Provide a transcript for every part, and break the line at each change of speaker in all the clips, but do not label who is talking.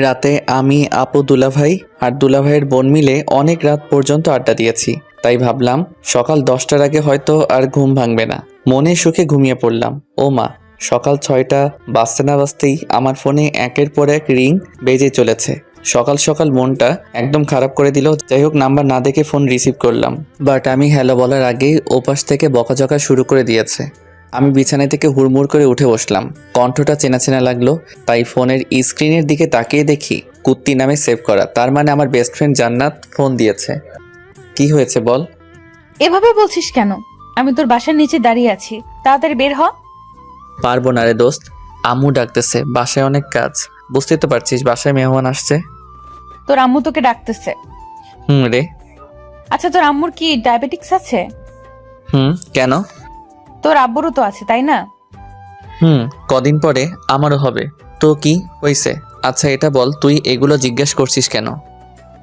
রাতে আমি, আপু, দুলাভাই আর দুলাভাইয়ের বোন মিলে অনেক রাত পর্যন্ত আড্ডা দিয়েছি। তাই ভাবলাম সকাল 10টার আগে হয়তো আর ঘুম ভাঙবে না। মনে সুখে ঘুমিয়ে পড়লাম। ও মা, সকাল 6টা বাজতে না বাজতেই আমার ফোনে একের পর এক রিং বেজে চলেছে। সকাল সকাল মনটা একদম খারাপ করে দিল। যাই হোক, নাম্বার না দেখে ফোন রিসিভ করলাম, বাট আমি হ্যালো বলার আগেই ওপাশ থেকে বকাঝকা শুরু করে দিয়েছে। আমি বিছানা থেকে হুড়মুড় করে উঠে বসলাম। কণ্ঠটা চেনা চেনা লাগলো, তাই ফোনের স্ক্রিনের দিকে তাকিয়ে দেখি কুত্তি নামে সেভ করা। তার মানে আমার বেস্ট ফ্রেন্ড জান্নাত ফোন দিয়েছে। কি হয়েছে বল?
এভাবে বলছিস কেন? আমি তোর বাসার নিচে দাঁড়িয়ে আছি, তাড়াতাড়ি বের হ।
পারবো না রে দোস্ত, আম্মু ডাকতেছে, বাসায় অনেক কাজ। বুঝতেই তো পারছিস, বাসায় মেহমান আসছে।
তোর আম্মু তোকে ডাকতেছে।
রে।
আচ্ছা, তোর আম্মুর কি ডায়াবেটিক্স আছে?
কেন?
তোর আব্বুরও তো আছে, তাই না?
কদিন পরে আমারও হবে। তো কি হয়েছে? আচ্ছা এটা বল, তুই এগুলো জিজ্ঞেস করছিস কেন?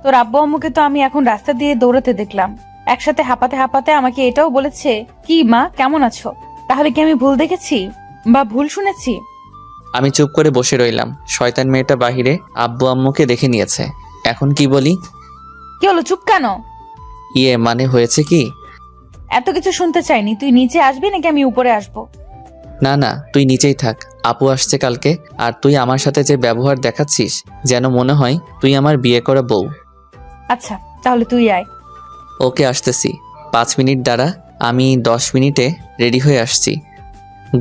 তোর আব্বু আম্মুকে তো আমি এখন রাস্তা দিয়ে দৌড়াতে দেখলাম, একসাথে হাঁপাতে হাঁপাতে আমাকে এটাও বলেছে, কি মা কেমন আছো? তাহলে কি আমি ভুল দেখেছি বা ভুল শুনেছি?
আমি চুপ করে বসে রইলাম। শয়তান মেয়েটা বাহিরে আব্বু আম্মুকে দেখে নিয়েছে। এখন কি বলি?
কি হলো, চুপ কেন?
মানে হয়েছে কি?
এত কিছু শুনতে চাইনি, তুই নিচে আসবি নাকি আমি উপরে আসবো?
না না, তুই নিচেই থাক। আপু আসছে কালকে, আর তুই আমার সাথে যে ব্যবহার দেখাচ্ছিস, যেন মনে হয় তুই আমার বিয়ে করা বউ।
আচ্ছা তাহলে তুই আয়।
ওকে, আসতেছি। 5 মিনিট দাঁড়া, আমি 10 মিনিটে রেডি হয়ে আসছি।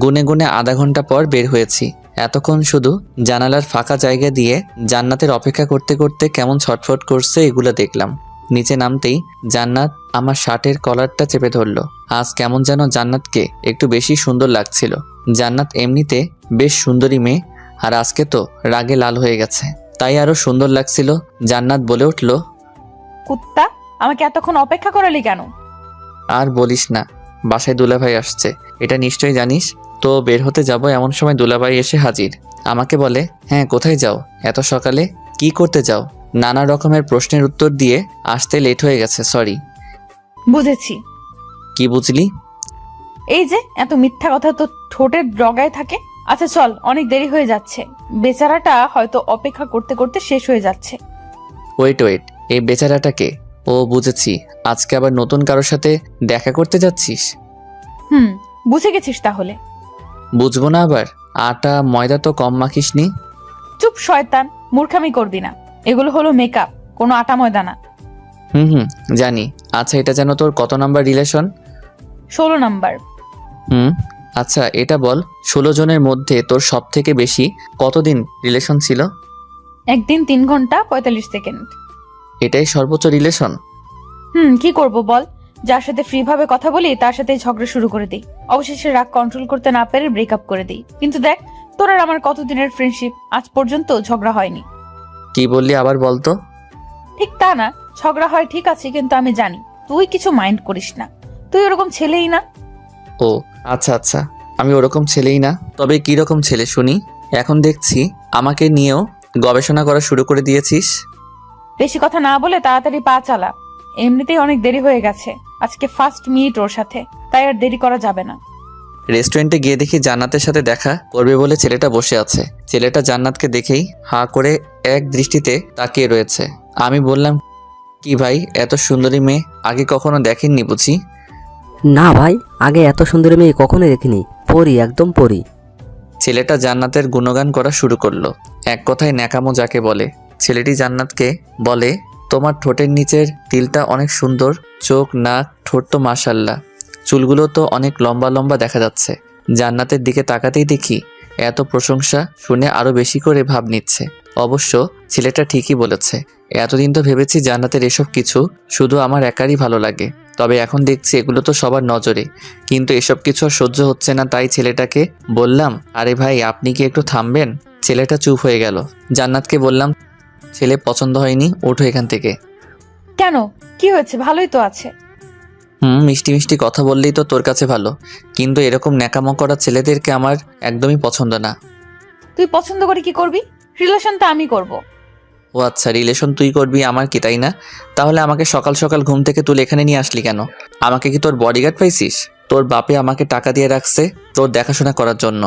গুনে গুনে আধা ঘন্টা পর বের হয়েছি। এতক্ষণ শুধু জানালার ফাঁকা জায়গা দিয়ে জান্নাতের অপেক্ষা করতে করতে কেমন ছটফট করছে এগুলো দেখলাম। নিচে নামতেই জান্নাত আমার শার্টের কলারটা চেপে ধরলো। আজ কেমন যেন জান্নাতকে একটু বেশি সুন্দর লাগছিল। জান্নাত এমনিতে বেশ সুন্দরী মেয়ে, আর আজকে তো রাগে লাল হয়ে গেছে, তাই আরো সুন্দর লাগছিল। জান্নাত বলে উঠল,
কুত্তা, আমাকে এতক্ষণ অপেক্ষা করালি কেন?
আর বলিস না, বাসায় দুলাভাই আসছে, এটা নিশ্চয়ই জানিস। তো বের হতে যাব, এমন সময় দুলাভাই এসে হাজির। আমাকে বলে, হ্যাঁ কোথায় যাও এত সকালে? কি করতে যাও? নানা রকমের প্রশ্নের উত্তর দিয়ে আসতে লেট হয়ে গেছে, সরি।
বুঝেছি।
কি বুঝলি?
এই যে এত মিথ্যা কথা তো ঠোঁটের ডগায় থাকে। আচ্ছা চল, অনেক দেরি হয়ে যাচ্ছে, বেচারাটা হয়তো অপেক্ষা করতে করতে শেষ হয়ে যাচ্ছে।
ওয়েট, এই বেচারাটাকে? ও বুঝেছি, আজকে আবার নতুন কারোর সাথে দেখা করতে যাচ্ছিস।
হুম, বুঝে গেছিস তাহলে।
বুঝবো না আবার? আটা ময়দা তো কম মাখিসনি।
চুপ শয়তান, মূর্খামি করবি না। এগুলো হলো মেকআপ, কোনো আটা ময়দা না।
হুম, জানি। আচ্ছা এটা যেন তোর কত নাম্বার রিলেশন?
16 নাম্বার।
আচ্ছা এটা বল, 16 জনের মধ্যে তোর সব থেকে বেশি কতদিন রিলেশন ছিল?
একদিন 3 ঘন্টা 45 সেকেন্ড।
এটাই সর্বোচ্চ রিলেশন?
কি করব বল, যার সাথে ফ্রি ভাবে কথা বলি তার সাথে ঝগড়া শুরু করে দিই, অবশেষে রাগ কন্ট্রোল করতে না পেরে ব্রেকআপ করে দিই। কিন্তু দেখ, তোর আর আমার কতদিনের ফ্রেন্ডশিপ, আজ পর্যন্ত ঝগড়া হয়নি।
কি বললি আবার বলতো?
ঠিক তা না, ঝগড়া হয় ঠিক আছে, কিন্তু আমি জানি তুই কিছু মাইন্ড করিস না। তুই ওরকম ছেলেই না।
ও আচ্ছা, আমি ওরকম ছেলেই না। তবে কি রকম ছেলে শুনি? এখন দেখছি আমাকে নিয়েও গবেষণা করা শুরু করে দিয়েছিস।
বেশি কথা না বলে তাড়াতাড়ি পা চালা, এমনিতেই অনেক দেরি হয়ে গেছে। আজকে ফার্স্ট মিট ওর সাথে, তাই আর দেরি করা যাবে না।
রেস্টুরেন্টে গিয়ে দেখি জান্নাতের সাথে দেখা করবে বলে ছেলেটা বসে আছে। ছেলেটা জান্নাতকে দেখেই হাঁ করে এক দৃষ্টিতে তাকিয়ে রয়েছে। আমি বললাম, কি ভাই, এত সুন্দরী মেয়ে আগে কখনো দেখেননি বুঝি?
না ভাই, আগে এত সুন্দর মেয়ে কখনো দেখিনি। পরি, একদম পরি।
ছেলেটা জান্নাতের গুণগান করা শুরু করলো। এক কথায় ন্যাকামো যাকে বলে। ছেলেটি জান্নাতকে বলে, তোমার ঠোঁটের নিচের তিলটা অনেক সুন্দর, চোখ নাক ঠোঁট তো মাশাল্লাহ, চুলগুলো তো অনেক লম্বা লম্বা দেখা যাচ্ছে। জান্নাতের দিকে তাকাতেই দেখি এত প্রশংসা শুনে আরো বেশি করে ভাব নিচ্ছে। অবশ্য ছেলেটা ঠিকই বলেছে। এতদিন তো ভেবেছি জান্নাতের এসব কিছু শুধু আমার একারই ভালো লাগে, তবে এখন দেখছি এগুলো তো সবার নজরে। কিন্তু এসব কিছু আর সহ্য হচ্ছে না, তাই ছেলেটাকে বললাম, আরে ভাই আপনি কি একটু থামবেন? ছেলেটা চুপ হয়ে গেল। জান্নাতকে বললাম, ছেলে পছন্দ হয়নি, ওঠো এখান থেকে।
কেন, কি হয়েছে? ভালোই তো আছে।
মিষ্টি মিষ্টি কথা বললেই তো তোর কাছে ভালো, কিন্তু এরকম ন্যাকামো করা ছেলেদেরকে আমার একদমই পছন্দ না।
তুই পছন্দ করে কি করবি? রিলেশন তো আমি করব।
ও আচ্ছা, রিলেশন তুই করবি, আমার কি তাই না? তাহলে আমাকে সকাল সকাল ঘুম থেকে তুলে এখানে নিয়ে আসলি কেন? আমাকে কি তোর বডিগার্ড পাইছিস? তোর বাপে আমাকে টাকা দিয়ে রাখছে তোর দেখাশোনা করার জন্য।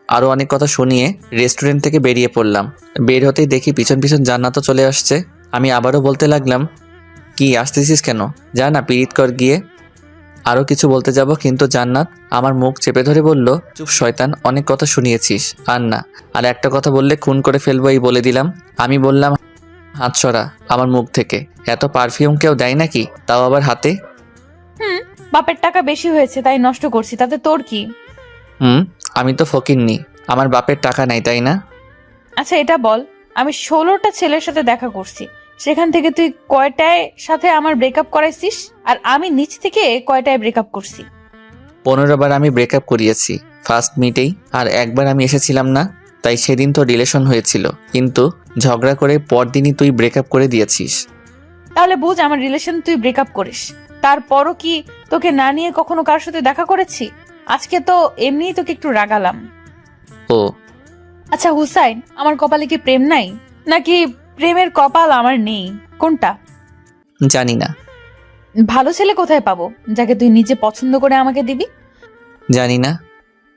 আরও অনেক কথা শুনিয়ে রেস্টুরেন্ট থেকে বেরিয়ে পড়লাম। বের হতেই দেখি পিছন পিছন জান্নাতও চলে আসছে। আমি আবারও বলতে লাগলাম, কি আসতেছিস কেন? যা না পিরিত কর গিয়ে। আরও কিছু বলতে যাব কিন্তু জান্নাত আমার মুখ চেপে ধরে বলল, চুপ শয়তান, অনেক কথা শুনিয়েছিস, আর না, আর একটা কথা বললে খুন করে ফেলবো এই বলে দিলাম। আমি বললাম, হাত সরা আমার মুখ থেকে, এত পারফিউম কেউ দেয় নাকি, তাও আবার হাতে?
বাপের টাকা বেশি হয়েছে তাই নষ্ট করছি, তাতে তোর কি?
আমি তো ফকিন্নি, আমার বাপের টাকা নাই তাই না?
আচ্ছা এটা বল, আমি 16টা ছেলের সাথে দেখা করছি, সেখান থেকে তুই কয়টায় সাথে আমার ব্রেকআপ করাইছিস? আর আমি নিচ থেকে কয়টায় ব্রেকআপ করছি?
15 বার আমি ব্রেকআপ করিয়েছি ফার্স্ট মিটেই, আর একবার আমি এসেছিলাম না, তাই সেদিন তো রিলেশন হয়েছিল, কিন্তু ঝগড়া করে পরদিনই তুই ব্রেকআপ করে দিয়েছিস।
তাহলে বুঝ আমার রিলেশন তুই ব্রেকআপ করিস, তারপরও কি তোকে না নিয়ে কখনো কার সাথে দেখা করেছি? আজকে তো এমনিই তোকে একটু রাগালাম।
ও
আচ্ছা হুসাইন, আমার কপালে কি প্রেম নাই, নাকি প্রেমের কপাল আমার নেই, কোনটা?
জানি না।
ভালো ছেলে কোথায় পাবো যাকে তুই নিজে পছন্দ করে আমাকে দিবি?
জানি না।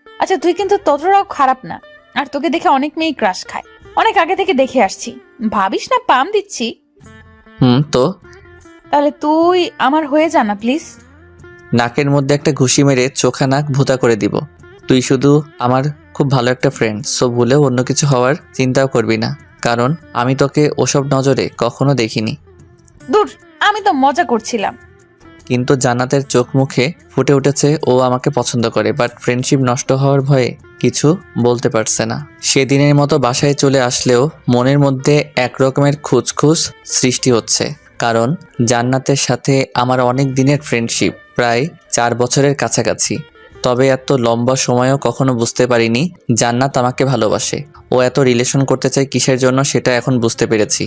আচ্ছা তুই কিন্তু ততটাও খারাপ না, আর তোকে দেখে অনেক মেয়ে ক্রাশ খায়, অনেক আগে থেকে দেখে আসছি, ভাবিস না পাম দিচ্ছি।
তো
তাহলে তুই আমার হয়ে যা না প্লিজ।
নাকের মধ্যে একটা ঘুষি মেরে চোখা নাক ভুতা করে দিব। তুই শুধু আমার খুব ভালো একটা ফ্রেন্ড, সো ভুলেও অন্য কিছু হওয়ার চিন্তাও করবি না, কারণ আমি তোকে ওসব নজরে কখনো দেখিনি।
দূর, আমি তো মজা করছিলাম।
কিন্তু জান্নাতের চোখ মুখে ফুটে উঠেছে ও আমাকে পছন্দ করে, বাট ফ্রেন্ডশিপ নষ্ট হওয়ার ভয়ে কিছু বলতে পারছে না। সেদিনের মতো বাসায় চলে আসলেও মনের মধ্যে একরকমের খুঁজখুঁজ সৃষ্টি হচ্ছে, কারণ জান্নাতের সাথে আমার অনেক দিনের ফ্রেন্ডশিপ, প্রায় 4 বছরের কাছাকাছি। তবে এত লম্বা সময়ও কখনো বুঝতে পারিনি জান্নাত আমাকে ভালোবাসে। ও এত রিলেশন করতে চায় কিসের জন্য সেটা এখন বুঝতে পেরেছি।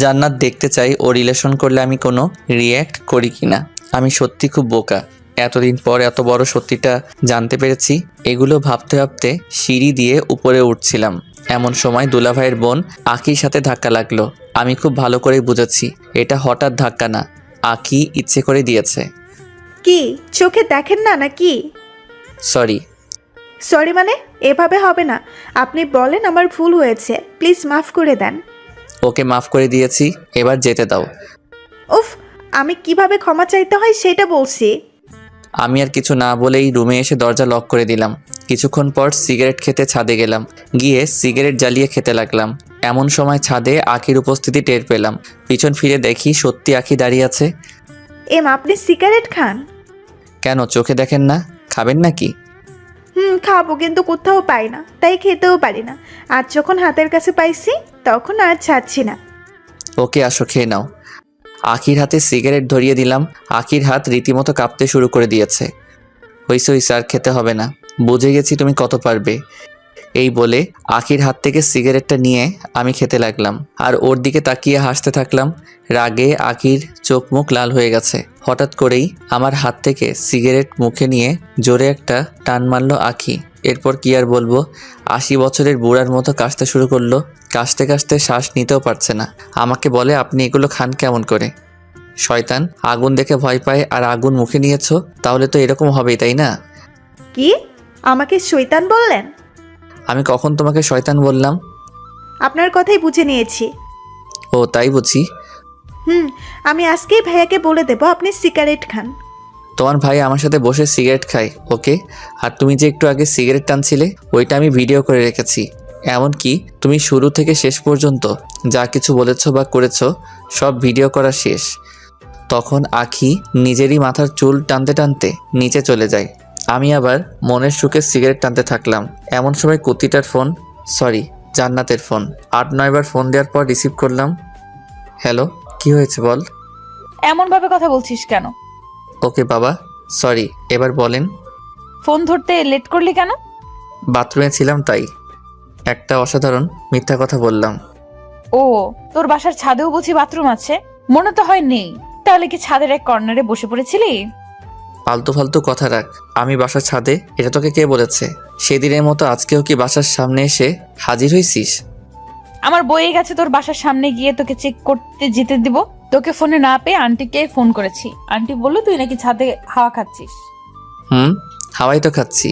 জান্নাত দেখতে চাই ও রিলেশন করলে আমি কোনো রিয়্যাক্ট করি কিনা। আমি সত্যি খুব বোকা, এতদিন পর এত বড় সত্যিটা জানতে পেরেছি। এগুলো ভাবতে ভাবতে সিঁড়ি দিয়ে উপরে উঠছিলাম, এমন সময় দুলাভাইয়ের বোন আকির সাথে ধাক্কা লাগলো। আমি খুব ভালো করেই বুঝেছি এটা হঠাৎ ধাক্কা না, আকি ইচ্ছে করে দিয়েছে।
কি চোখে দেখেন না নাকি?
সরি।
সরি মানে? এভাবে হবে না, আপনি বলেন আমার ভুল হয়েছে, প্লিজ মাফ করে দেন।
ওকে মাফ করে দিয়েছি, এবার যেতে দাও।
উফ, আমি কিভাবে ক্ষমা চাইতে হয় সেটা বলছি।
আমি আর কিছু না বলেই রুমে এসে দরজা লক করে দিলাম। কিছুক্ষণ পর সিগারেট খেতে ছাদে গেলাম, গিয়ে সিগারেট জ্বালিয়ে খেতে লাগলাম। এমন সময় ছাদে আখির উপস্থিতি টের পেলাম। পিছন ফিরে দেখি সত্যি আখি দাঁড়িয়ে আছে।
আপনি সিগারেট খান?
কেন, চোখে দেখেন না? খাবেন নাকি?
খাবো, কিন্তু কোথাও পাই না, তাই খেতেও পারি না। আজ যখন হাতের কাছে পাইছি তখন আর ছাড়ছি না।
ওকে আসো, খেয়ে নাও। আখির হাতে সিগারেট ধরিয়ে দিলাম। আখির হাত রীতিমতো কাঁপতে শুরু করে দিয়েছে। হইছে হইছে, আর খেতে হবে না, বুঝে গেছি তুমি কত পারবে। এই বলে আখির হাত থেকে সিগারেটটা নিয়ে আমি খেতে লাগলাম, আর ওর দিকে তাকিয়ে হাসতে থাকলাম। রাগে আখির চোখ মুখ লাল হয়ে গেছে। হঠাৎ করেই আমার হাত থেকে সিগারেট মুখে নিয়ে জোরে একটা টান মারল আখি। এরপর কি আর বলবো, 80 বছরের বুড়ার মতো কাশতে শুরু করলো। কাশতে কাশতে শ্বাস নিতেও পারছে না। আমাকে বলে, আপনি এগুলো খান কেমন করে? শয়তান, আগুন দেখে ভয় পায় আর আগুন মুখে নিয়েছো, তাহলে তো এরকম হবেই তাই না?
কি আমাকে শয়তান বললেন?
আমি কখন তোমাকে শয়তান বললাম?
আপনার কথাই বুঝে নিয়েছি।
ও তাই বুঝি।
আমি আজকেই ভাইয়াকে বলে দেব আপনি সিগারেট খান।
তোমার ভাই আমার সাথে বসে সিগারেট খায়, ওকে? আর তুমি যে একটু আগে সিগারেট টানছিলে ওইটা আমি ভিডিও করে রেখেছি। এমনকি তুমি শুরু থেকে শেষ পর্যন্ত যা কিছু বলেছো বা করেছো সব ভিডিও করা শেষ। তখন আখি নিজেরই মাথার চুল টানতে টানতে নিচে চলে যায়। আমি আবার মনের সুখে সিগারেট টানতে থাকলাম। এমন সময় কুত্তিটার ফোন, সরি জান্নাতের ফোন। 8-9 বার ফোন দেওয়ার পর রিসিভ করলাম। হ্যালো, কি হয়েছে বল?
এমন ভাবে কথা বলছিস কেন?
ওকে বাবা, সরি, এবার বলেন।
ফোন ধরতে লেট করলি কেন?
বাথরুমে ছিলাম তাই। একটা অসাধারণ মিথ্যা কথা বললাম।
ও, তোর বাসার ছাদেও বুঝি বাথরুম আছে? মনে তো হয় নেই। তাহলে কি ছাদের এক কর্নারে বসে পড়েছিলি?
ফালতু ফালতু কথা রাখ। আমি বাসার ছাদে, এটা তোকে কে বলেছে? সেদিনের মতো আজকেও কি বাসার সামনে এসে হাজির হইছিস?
আমার বইয়ে গেছে তোর বাসার সামনে গিয়ে তোকে চেক করতে যেতে দিব। তোকে ফোনে না পেয়ে আন্টিকে ফোন করেছি, আন্টি বললো তুই নাকি ছাদে হাওয়া খাচ্ছিস।
হাওয়াই তো খাচ্ছি।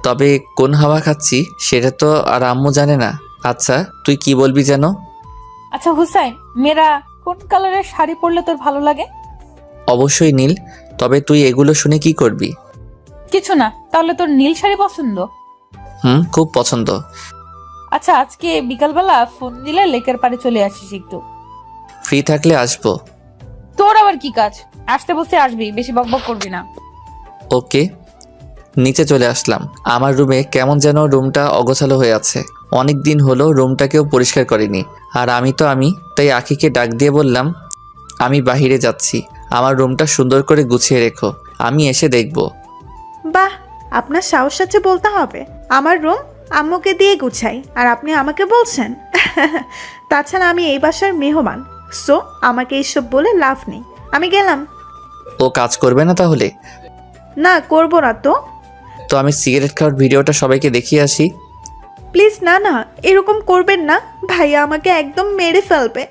তবে কোন হাওয়া খাচ্ছি সেটা তো আর আম্মু জানে না। আচ্ছা তুই কি বলবি যেন?
আচ্ছা হুসাইন, মেয়েরা কোন কালারের শাড়ি পরলে তোর ভালো লাগে?
অবশ্যই নীল। তবে তুই এগুলো শুনে কি করবি?
কিছু না, তাহলে তোর নীল শাড়ি পছন্দ?
খুব পছন্দ।
আচ্ছা আজকে বিকালবেলা ফোন দিলে লেকের পাড়ে চলে আসিস একটু।
ফ্রি থাকলে আসবো।
তোর আবার কি কাজ? আসতে বসতে আসবি, বেশি বকবক করবি না।
ওকে। নিচে চলে আসলাম। আমার রুমে কেমন যেন রুমটা অগোছালো হয়ে আছে। অনেক দিন হলো রুমটাকেও পরিষ্কার করিনি। আর আমি তাই আখিকে ডাক দিয়ে বললাম, আমি বাহিরে যাচ্ছি, আমার রুমটা সুন্দর করে গুছিয়ে রেখো, আমি এসে দেখব।
বাহ, আপনার সাহস আছে বলতে হবে। আমার রুম আম্মুকে দিয়ে গুছাই আর আপনি আমাকে বলছেন? তাছাড়া আমি এই বাসার মেহমান, সো আমাকে এইসব বলে লাভ নেই। আমি গেলাম।
ও কাজ করবে না তাহলে?
না, করবো না তো।
তো আমি সিগারেট খাওয়ার ভিডিওটা সবাইকে দেখিয়ে আসি।
প্লিজ না না, এরকম করবেন না, ভাইয়া আমাকে একদম মেরে ফেলবে।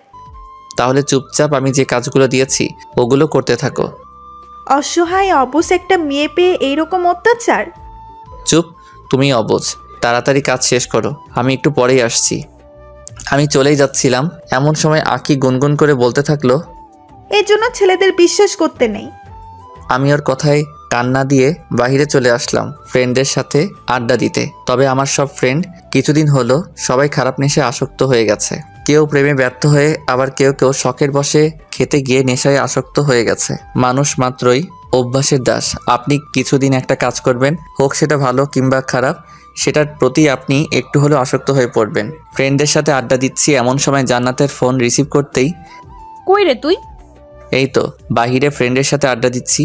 তাহলে চুপচাপ আমি যে কাজগুলো দিয়েছি ওগুলো করতে থাকো।
অসহায় অবশ একটা মেয়ে পেয়ে এইরকম অত্যাচার।
চুপ, তুমি অবুঝ। তাড়াতাড়ি কাজ শেষ করো, আমি একটু পরেই আসছি। আমি চলেই যাচ্ছিলাম, এমন সময় আঁকি গুনগুন করে বলতে থাকলো,
এই জন্য ছেলেদের বিশ্বাস করতে নেই।
আমি ওর কথায় কান্না দিয়ে বাইরে চলে আসলাম ফ্রেন্ডদের সাথে আড্ডা দিতে। তবে আমার সব ফ্রেন্ড কিছুদিন হলো সবাই খারাপ নেশায় আসক্ত হয়ে গেছে। কেউ প্রেমে ব্যর্থ হয়ে, আবার কেউ কেউ শখের বশে খেতে গিয়ে নেশায় আসক্ত হয়ে গেছে। মানুষ মাত্রই অভ্যাসের দাস। আপনি কিছুদিন একটা কাজ করবেন, হোক সেটা ভালো কিংবা খারাপ, সেটার প্রতি আপনি একটু হলেও আসক্ত হয়ে পড়বেন। ফ্রেন্ডদের সাথে আড্ডা দিচ্ছি, এমন সময় জান্নাতের ফোন রিসিভ করতেই,
কই রে তুই?
এই তো বাহিরে ফ্রেন্ডের সাথে আড্ডা দিচ্ছি।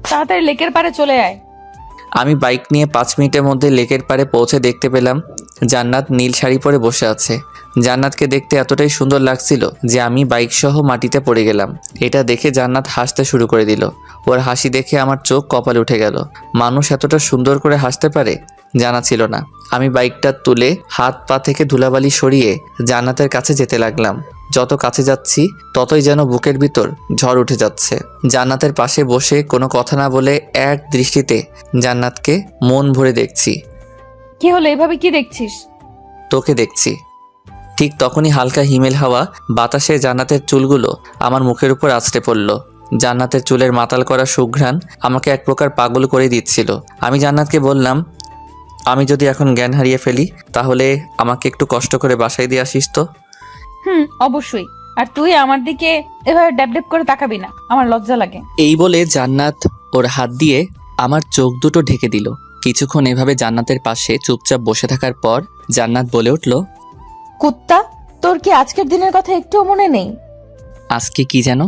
তাড়াতাড়ি লেকের পাড়ে চলে আয়।
আমি বাইক নিয়ে 5 মিনিটের মধ্যে লেকের পাড়ে পৌঁছে দেখতে পেলাম জান্নাত নীল শাড়ি পরে বসে আছে। জান্নাতকে দেখতে এতটাই সুন্দর লাগছিল যে আমি বাইক সহ মাটিতে পড়ে গেলাম। এটা দেখে জান্নাত হাসতে শুরু করে দিল। ওর হাসি দেখে আমার চোখ কপালে উঠে গেল। মানুষ এতটা সুন্দর করে হাসতে পারে জানা ছিল না। আমি বাইকটা তুলে হাত পা থেকে ধুলাবালি সরিয়ে জান্নাতের কাছে যেতে লাগলাম। যত কাছে যাচ্ছি ততই যেন বুকের ভিতর ঝড় উঠে যাচ্ছে। জান্নাতের পাশে বসে কোনো কথা না বলে এক দৃষ্টিতে জান্নাতকে মন ভরে দেখছি।
কি হলো, এভাবে কি দেখছিস?
তোকে দেখছি। ঠিক তখনই হালকা হিমেল হাওয়া বাতাসে জান্নাতের চুলগুলো আমার মুখের উপর আছড়ে পড়ল। জান্নাতের চুলের মাতাল করা সুঘ্রাণ আমাকে এক প্রকার পাগল করে দিচ্ছিল। আমি জান্নাতকে বললাম, আমি যদি এখন জ্ঞান হারিয়ে ফেলি তাহলে আমাকে একটু কষ্ট করে বাসায় দিয়ে আসিস তো।
অবশ্যই। আর তুই আমার দিকে এভাবে ড্যাব ড্যাব করে তাকাবি না, আমার লজ্জা লাগে।
এই বলে জান্নাত ওর হাত দিয়ে আমার চোখ দুটো ঢেকে দিল। কিছুক্ষণ এভাবে জান্নাতের পাশে চুপচাপ বসে থাকার পর জান্নাত বলে উঠল,
কুত্তা, তোর কি আজকের দিনের কথা একটুও মনে নেই?
আজকে কি যেন?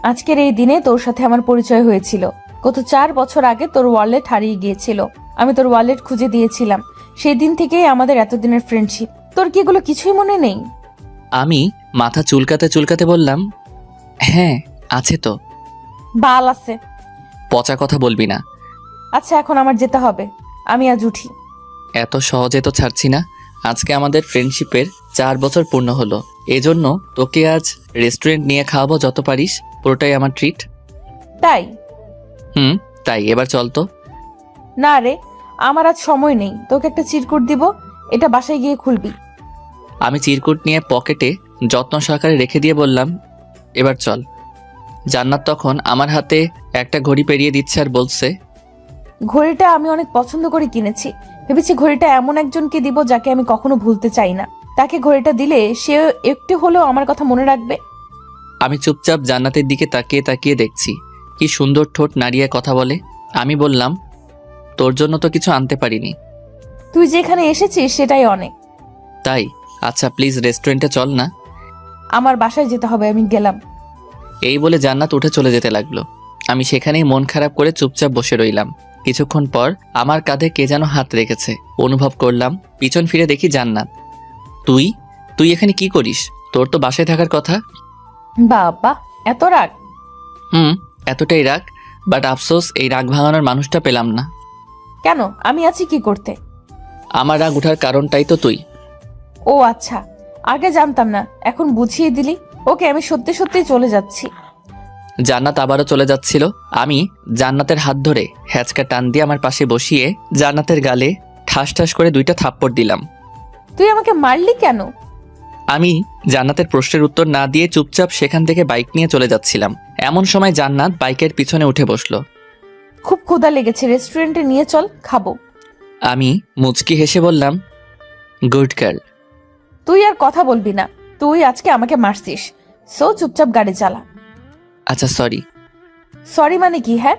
আজকের এই দিনে তোর সাথে আমার পরিচয় হয়েছিল। গত 4 বছর আগে তোর ওয়ালেট হারিয়ে গিয়েছিল, আমি তোর ওয়ালেট খুঁজে দিয়েছিলাম। সেই দিন থেকেই আমাদের এতদিনের ফ্রেন্ডশিপ। তোর কি এগুলো কিছুই মনে নেই?
আমি মাথা চুলকাতে চুলকাতে বললাম, হ্যাঁ আছে তো।
বাল আছে।
পচা কথা বলবি না।
আচ্ছা এখন আমার যেতে হবে, আমি আজ উঠি।
এত সহজে তো ছাড়ছি না। আজকে আমাদের ফ্রেন্ডশিপের 4 বছর পূর্ণ হলো, এজন্য তোকে আজ রেস্টুরেন্ট নিয়ে খাওয়াবো, যত পারিস পুরোটাই আমার ট্রিট।
তাই?
তাই এবার চল তো।
না রে, আমার আজ সময় নেই। তোকে একটা চিরকুট দিব, এটা বাসায় গিয়ে খুলবি।
আমি চিরকুট নিয়ে পকেটে যত্ন সহকারে রেখে দিয়ে বললাম, এবার চল। জান্নাত তখন আমার হাতে একটা ঘড়ি পেরিয়ে দিচ্ছে আর বলছে,
ঘড়িটা আমি অনেক পছন্দ করে কিনেছি। ভেবেছি ঘড়িটা এমন একজনকে দিব যাকে আমি কখনো ভুলতে চাই না। তাকে ঘড়িটা দিলে সে একটু হলেও আমার কথা মনে রাখবে।
আমি চুপচাপ জান্নাতের দিকে তাকিয়ে তাকিয়ে দেখছি কি সুন্দর ঠোঁট নাড়িয়ে কথা বলে। আমি বললাম, তোর জন্য তো কিছু আনতে পারিনি।
তুই যেখানে এসেছিস সেটাই অনেক।
তাই? আচ্ছা প্লিজ রেস্টুরেন্টে চল না।
আমার বাসায় যেতে হবে, আমি গেলাম।
এই বলে জান্নাত উঠে চলে যেতে লাগলো। আমি সেখানেই মন খারাপ করে চুপচাপ বসে রইলাম। কিছুক্ষণ পর আমার কাঁধে কে যেন হাত রেখেছে অনুভব করলাম। পিছন ফিরে দেখি জান্নাত। তুই তুই এখানে কি করিস? তোর তো বাসায় থাকার কথা।
বাবা, এত রাগ?
এতটাই রাগ, বাট আফসোস এই রাগ ভাঙানোর মানুষটা পেলাম না।
কেন, আমি আছি কি করতে?
আমার রাগ উঠার কারণটাই তো তুই।
ও আচ্ছা, আগে জানতাম না, এখন বুঝিয়ে দিলি। ওকে, আমি সত্যি সত্যি চলে যাচ্ছি।
জান্নাত আবারও চলে যাচ্ছিল। আমি জান্নাতের হাত ধরে হ্যাচকা টান দিয়ে আমার পাশে বসিয়ে জান্নাতের গালে ঠাস ঠাস করে 2টা থাপ্পড় দিলাম।
তুই আমাকে মারলি কেন?
আমি জান্নাতের প্রশ্নের উত্তর না দিয়ে চুপচাপ সেখান থেকে বাইক নিয়ে চলে যাচ্ছিলাম। এমন সময় জান্নাত বাইকের পিছনে উঠে বসলো।
খুব ক্ষুধা লেগেছে, রেস্টুরেন্টে নিয়ে চল, খাবো।
আমি মুচকি হেসে বললাম, গুড গার্ল।
তুই আর কথা বলবি না, তুই আজকে আমাকে মারছিস, সো চুপচাপ গাড়ি চালা।
আচ্ছা সরি।
সরি মানে কি? হ্যাঁ,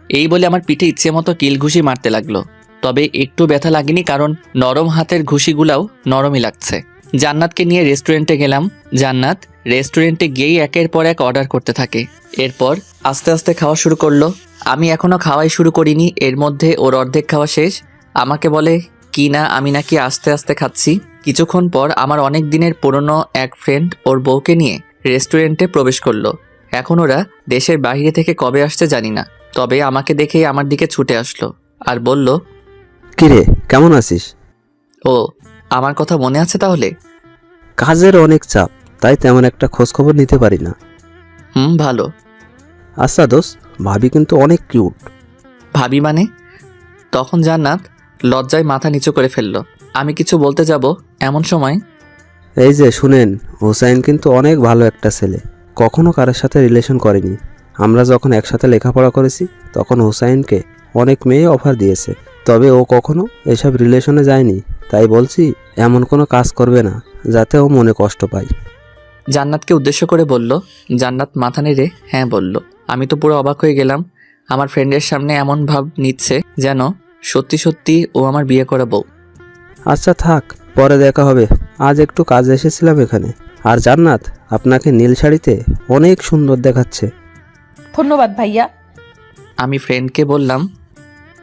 এই বলে আমার পিঠে ইচ্ছে মতো কিল ঘুষি মারতে লাগলো। তবে একটু ব্যথা লাগেনি, কারণ নরম হাতের ঘুষিগুলাও নরমই লাগছে। জান্নাতকে নিয়ে রেস্টুরেন্টে গেলাম। জান্নাত রেস্টুরেন্টে গিয়েই একের পর এক অর্ডার করতে থাকে। এরপর আস্তে আস্তে খাওয়া শুরু করলো। আমি এখনো খাওয়াই শুরু করিনি, এর মধ্যে ওর অর্ধেক খাওয়া শেষ। আমাকে বলে কি না আমি নাকি আস্তে আস্তে খাচ্ছি। কিছুক্ষণ পর আমার অনেক দিনের পুরনো এক ফ্রেন্ড ওর বউকে নিয়ে রেস্টুরেন্টে প্রবেশ করলো। এখন ওরা দেশের বাইরে থেকে কবে আসছে জানি না, তবে আমাকে দেখেই আমার দিকে ছুটে আসলো আর বলল,
কিরে, কেমন আছিস?
ও আমার কথা মনে আছে তাহলে?
কাজের অনেক চাপ, তাই তেমন একটা খোঁজ খবর নিতে পারি না।
ভালো।
আচ্ছা দোস্ত, ভাবি কিন্তু অনেক কিউট।
ভাবি মানে? তখন জান্নাত লজ্জায় মাথা নিচু করে ফেললো। আমি কিছু বলতে যাব এমন সময়,
এই যে শুনেন, হোসাইন কিন্তু অনেক ভালো একটা ছেলে, কখনো কারোর সাথে রিলেশন করেনি। আমরা যখন একসাথে লেখাপড়া করেছি তখন হোসাইনকে অনেক মেয়ে অফার দিয়েছে, তবে ও কখনো এসব রিলেশনে যায়নি। তাই বলছি, এমন কোনো কাজ করবে না যাতে ও মনে কষ্ট পায়।
জান্নাতকে উদ্দেশ্য করে বলল। জান্নাত মাথা নেড়ে হ্যাঁ বলল। আমি তো পুরো অবাক হয়ে গেলাম। আমার ফ্রেন্ডের সামনে এমন ভাব নিচ্ছে যেন সত্যি সত্যি ও আমার বিয়ে করা বউ।
আচ্ছা থাক, পরে দেখা হবে, আজ একটু কাজে এসেছিলাম এখানে। আর জান্নাত, আপনাকে নীল শাড়িতে অনেক সুন্দর দেখাচ্ছে।
ধন্যবাদ ভাইয়া।
আমি ফ্রেন্ডকে বললাম,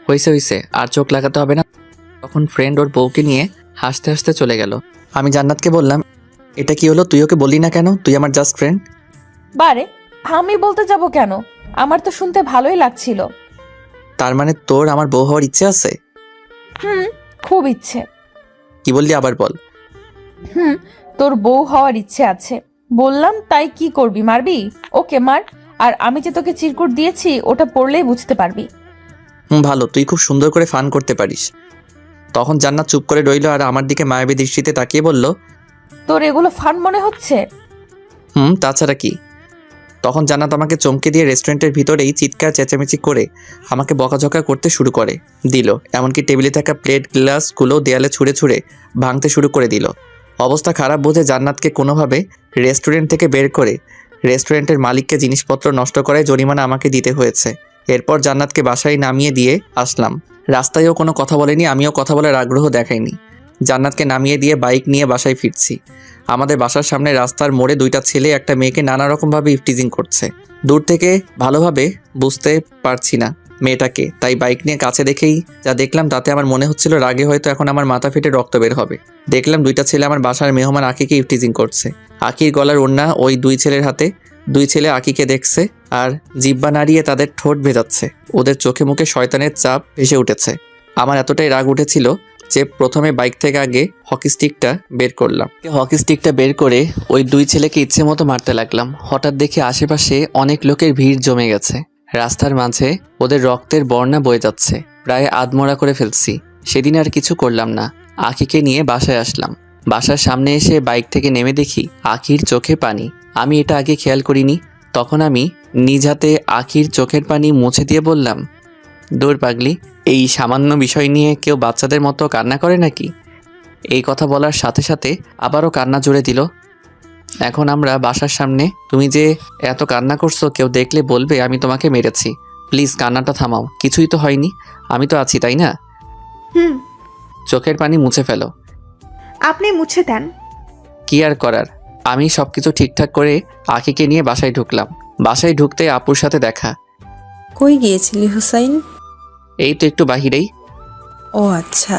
হয়েছে হয়েছে, আর চোখ লাগাতে হবে না। তখন ফ্রেন্ড ওর বউকে নিয়ে হাসতে হাসতে চলে গেল। আমি জান্নাতকে বললাম, এটা কি হলো? তুই ওকে বললি না কেন? তুই আমার জাস্ট ফ্রেন্ড।
বারে, আমি বলতে যাব কেন? আমার তো শুনতে ভালোই লাগছিল।
তার মানে তোর আমার বউ হওয়ার ইচ্ছে আছে?
খুব ইচ্ছে।
কি বললি আবার বল।
তোর বউ হওয়ার ইচ্ছে আছে বললাম, তাই কি করবি, মারবি? ওকে মার। আর আমি যে তোকে চিরকুট দিয়েছি ওটা পড়লেই বুঝতে পারবি।
ভালো, তুই খুব সুন্দর করে ফান করতে পারিস। তখন জান্নাত চুপ করে রইল আর আমার দিকে মায়াবী দৃষ্টিতে তাকিয়ে বলল,
তোর এগুলো ফান মনে হচ্ছে?
তাছাড়া কি। তখন জান্নাত আমাকে চমকে দিয়ে রেস্টুরেন্টের ভিতরেই চিৎকার চেঁচামেচি করে আমাকে বকাঝকা করতে শুরু করে দিল। এমনকি টেবিলে থাকা প্লেট গ্লাসগুলো দেয়ালে ছুঁড়ে ছুঁড়ে ভাঙতে শুরু করে দিল। অবস্থা খারাপ বুঝে জান্নাতকে কোনোভাবে রেস্টুরেন্ট থেকে বের করে রেস্টুরেন্টের মালিককে জিনিসপত্র নষ্ট করায় জরিমানা আমাকে দিতে হয়েছে। এরপর জান্নাতকে বাসায় নামিয়ে দিয়ে আসলাম। রাস্তায়ও কোনো কথা বলেনি, আমিও কথা বলার আগ্রহ দেখাইনি। জান্নাতকে নামিয়ে দিয়ে বাইক নিয়ে বাসায় ফিরছি। আমাদের বাসার সামনে রাস্তার মোড়ে 2টা ছেলে একটা মেয়েকে নানা রকমভাবে ইফটিজিং করছে। দূর থেকে ভালোভাবে বুঝতে পারছি না মেয়েটাকে, তাই বাইক নিয়ে কাছে দেখেই যা দেখলাম তাতে আমার মনে হচ্ছিল রাগে হয়তো এখন আমার মাথা ফেটে রক্ত বের হবে। দেখলাম 2টা ছেলে আমার বাসার মেহমান আকিকে ইফটিজিং করছে। আকির গলার ওড়না ওই 2 ছেলের হাতে। 2 ছেলে আকিকে দেখছে আর জিহ্বা নাড়িয়ে তাদের ঠোঁট ভেজাচ্ছে। ওদের চোখে মুখে শয়তানের চাপ ভেসে উঠেছে। আমার এতটাই রাগ উঠেছিল যে প্রথমে বাইক থেকে আগে হকি স্টিকটা বের করলাম। হকি স্টিকটা বের করে ওই 2 ছেলেকে ইচ্ছে মতো মারতে লাগলাম। হঠাৎ দেখি আশেপাশে অনেক লোকের ভিড় জমে গেছে। রাস্তার মাঝে ওদের রক্তের বন্যা বয়ে যাচ্ছে। প্রায় আধমরা করে ফেলছি। সেদিন আর কিছু করলাম না। আখিকে নিয়ে বাসায় আসলাম। বাসার সামনে এসে বাইক থেকে নেমে দেখি আখির চোখে পানি। আমি এটা আগে খেয়াল করিনি। তখন আমি নিজ হাতে আখির চোখের পানি মুছে দিয়ে বললাম, দূর পাগলি, এই সামান্য বিষয় নিয়ে কেউ বাচ্চাদের মতো কান্না করে নাকি? এই কথা বলার সাথে সাথে আবারও কান্না জুড়ে দিল। এখন আমরা বাসার সামনে, তুমি যে এত কান্না করছো কেউ দেখলে বলবে আমি তোমাকে মেরেছি। প্লিজ কান্নাটা থামাও, কিছুই তো হয়নি, আমি তো আছি, তাই না? চোখের পানি মুছে ফেলো।
আপনি মুছে দেন।
কি আর করার, আমি সবকিছু ঠিকঠাক করে আখিকে নিয়ে বাসায় ঢুকলাম। বাসায় ঢুকতে আপুর সাথে দেখা।
কই গিয়েছিলি হুসাইন?
এই তো একটু বাহিরেই।
ও আচ্ছা,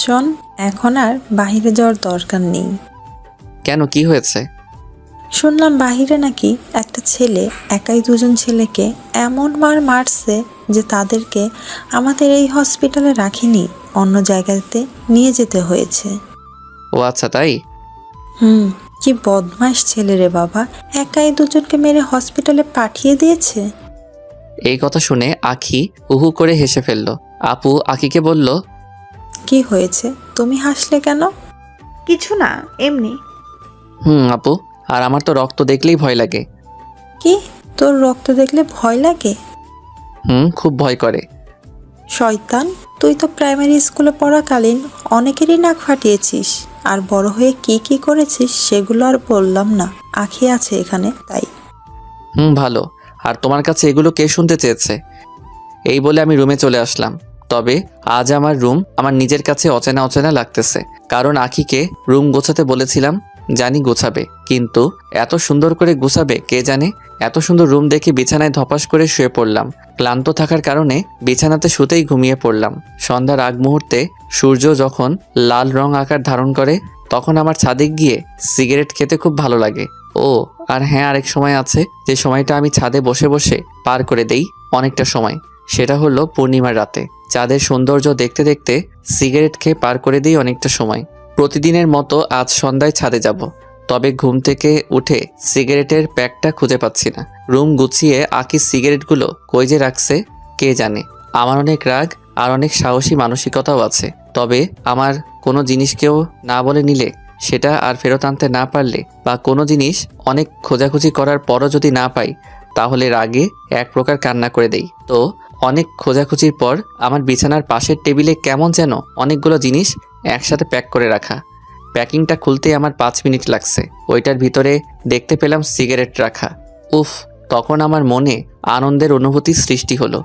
শোন, এখন আর বাহিরে যাওয়ার দরকার নেই।
কেন, কি হয়েছে?
শুনলাম বাহিরে নাকি একটা ছেলে একাই 2জন ছেলেকে এমন মারছে যে তাদেরকে আমাদের এই হসপিটালে রাখিনি, অন্য জায়গাতে নিয়ে যেতে হয়েছে।
ও আচ্ছা, তাই?
কি বদমাইশ ছেলে রে বাবা, একাই দুজনকে মেরে হসপিটালে পাঠিয়ে দিয়েছে।
এই কথা শুনে আখি উহু করে হেসে ফেলল। আপু আখিকে বলল,
কি হয়েছে, তুমি হাসলে কেন?
কিছু না, এমনি।
আপু, আর আমার তো রক্ত দেখলেই ভয় লাগে।
কি, তোর রক্ত দেখলে ভয় লাগে?
খুব ভয় করে।
শয়তান, তুই তো প্রাইমারি স্কুলে পড়াকালীন অনেকেরই নাক ফাটিয়েছিস, আর বড় হয়ে কি কি করেছিস সেগুলো আর বললাম না, আঁখি আছে এখানে তাই।
ভালো। আর তোমার কাছে এগুলো কে শুনতে চেয়েছে? এই বলে আমি রুমে চলে আসলাম। তবে আজ আমার রুম আমার নিজের কাছে অচেনা অচেনা লাগতেছে, কারণ আখিকে রুম গোছাতে বলেছিলাম, জানি গোছাবে, কিন্তু এত সুন্দর করে গোছাবে কে জানে। এত সুন্দর রুম দেখে বিছানায় ধপাস করে শুয়ে পড়লাম। ক্লান্ত থাকার কারণে বিছানাতে শুতেই ঘুমিয়ে পড়লাম। সন্ধ্যার আগ মুহূর্তে সূর্য যখন লাল রং আকার ধারণ করে, তখন আমার ছাদে গিয়ে সিগারেট খেতে খুব ভালো লাগে। ও আর হ্যাঁ, আরেক সময় আছে যে সময়টা আমি ছাদে বসে বসে পার করে দেই অনেকটা সময়, সেটা হলো পূর্ণিমার রাতে। চাঁদের সৌন্দর্য দেখতে দেখতে সিগারেট খেয়ে পার করে দিই অনেকটা সময়। প্রতিদিনের মতো আজ সন্ধ্যায় ছাদে যাব, তবে ঘুম থেকে উঠে সিগারেটের প্যাকটা খুঁজে পাচ্ছি না। রুম গুছিয়ে আকি সিগারেটগুলো কই যে রাখছে কে জানে। আমার অনেক রাগ আর অনেক সাহসী মানসিকতাও আছে, তবে আমার কোনো জিনিস কেউ না বলে নিলে, সেটা আর ফেরত আনতে না পারলে, বা কোনো জিনিস অনেক খোঁজাখুঁজি করার পরও যদি না পাই, তাহলে রাগে এক প্রকার কান্না করে দেই। তো অনেক খোঁজাখুঁজির পর আমার বিছানার পাশের টেবিলে কেমন যেন অনেকগুলো জিনিস একসাথে প্যাক করে রাখা। প্যাকিংটা খুলতে আমার 5 মিনিট লাগছে। ওইটার ভিতরে দেখতে পেলাম সিগারেট রাখা। উফ, তখন আমার মনে আনন্দের অনুভূতি সৃষ্টি হলো।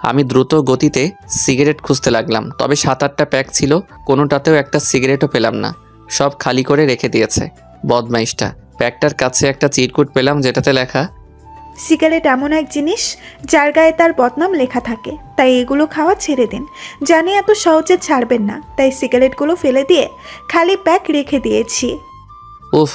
আমি দ্রুত গতিতে সিগারেট খুঁজতে লাগলাম, তবে 7-8টা প্যাক ছিল, কোনোটাতেও একটা সিগারেটও পেলাম না। সব খালি করে রেখে দিয়েছে বদমাইশটা। প্যাকটার কাছে একটা চিরকুট পেলাম, যেটাতে লেখা,
সিগারেট এমন এক জিনিস যার গায়ে তার বদনাম লেখা থাকে, তাই এগুলো খাওয়া ছেড়ে দিন। জানি এত সহজে ছাড়বেন না, তাই সিগারেটগুলো ফেলে দিয়ে খালি প্যাক রেখে দিয়েছি।
উফ,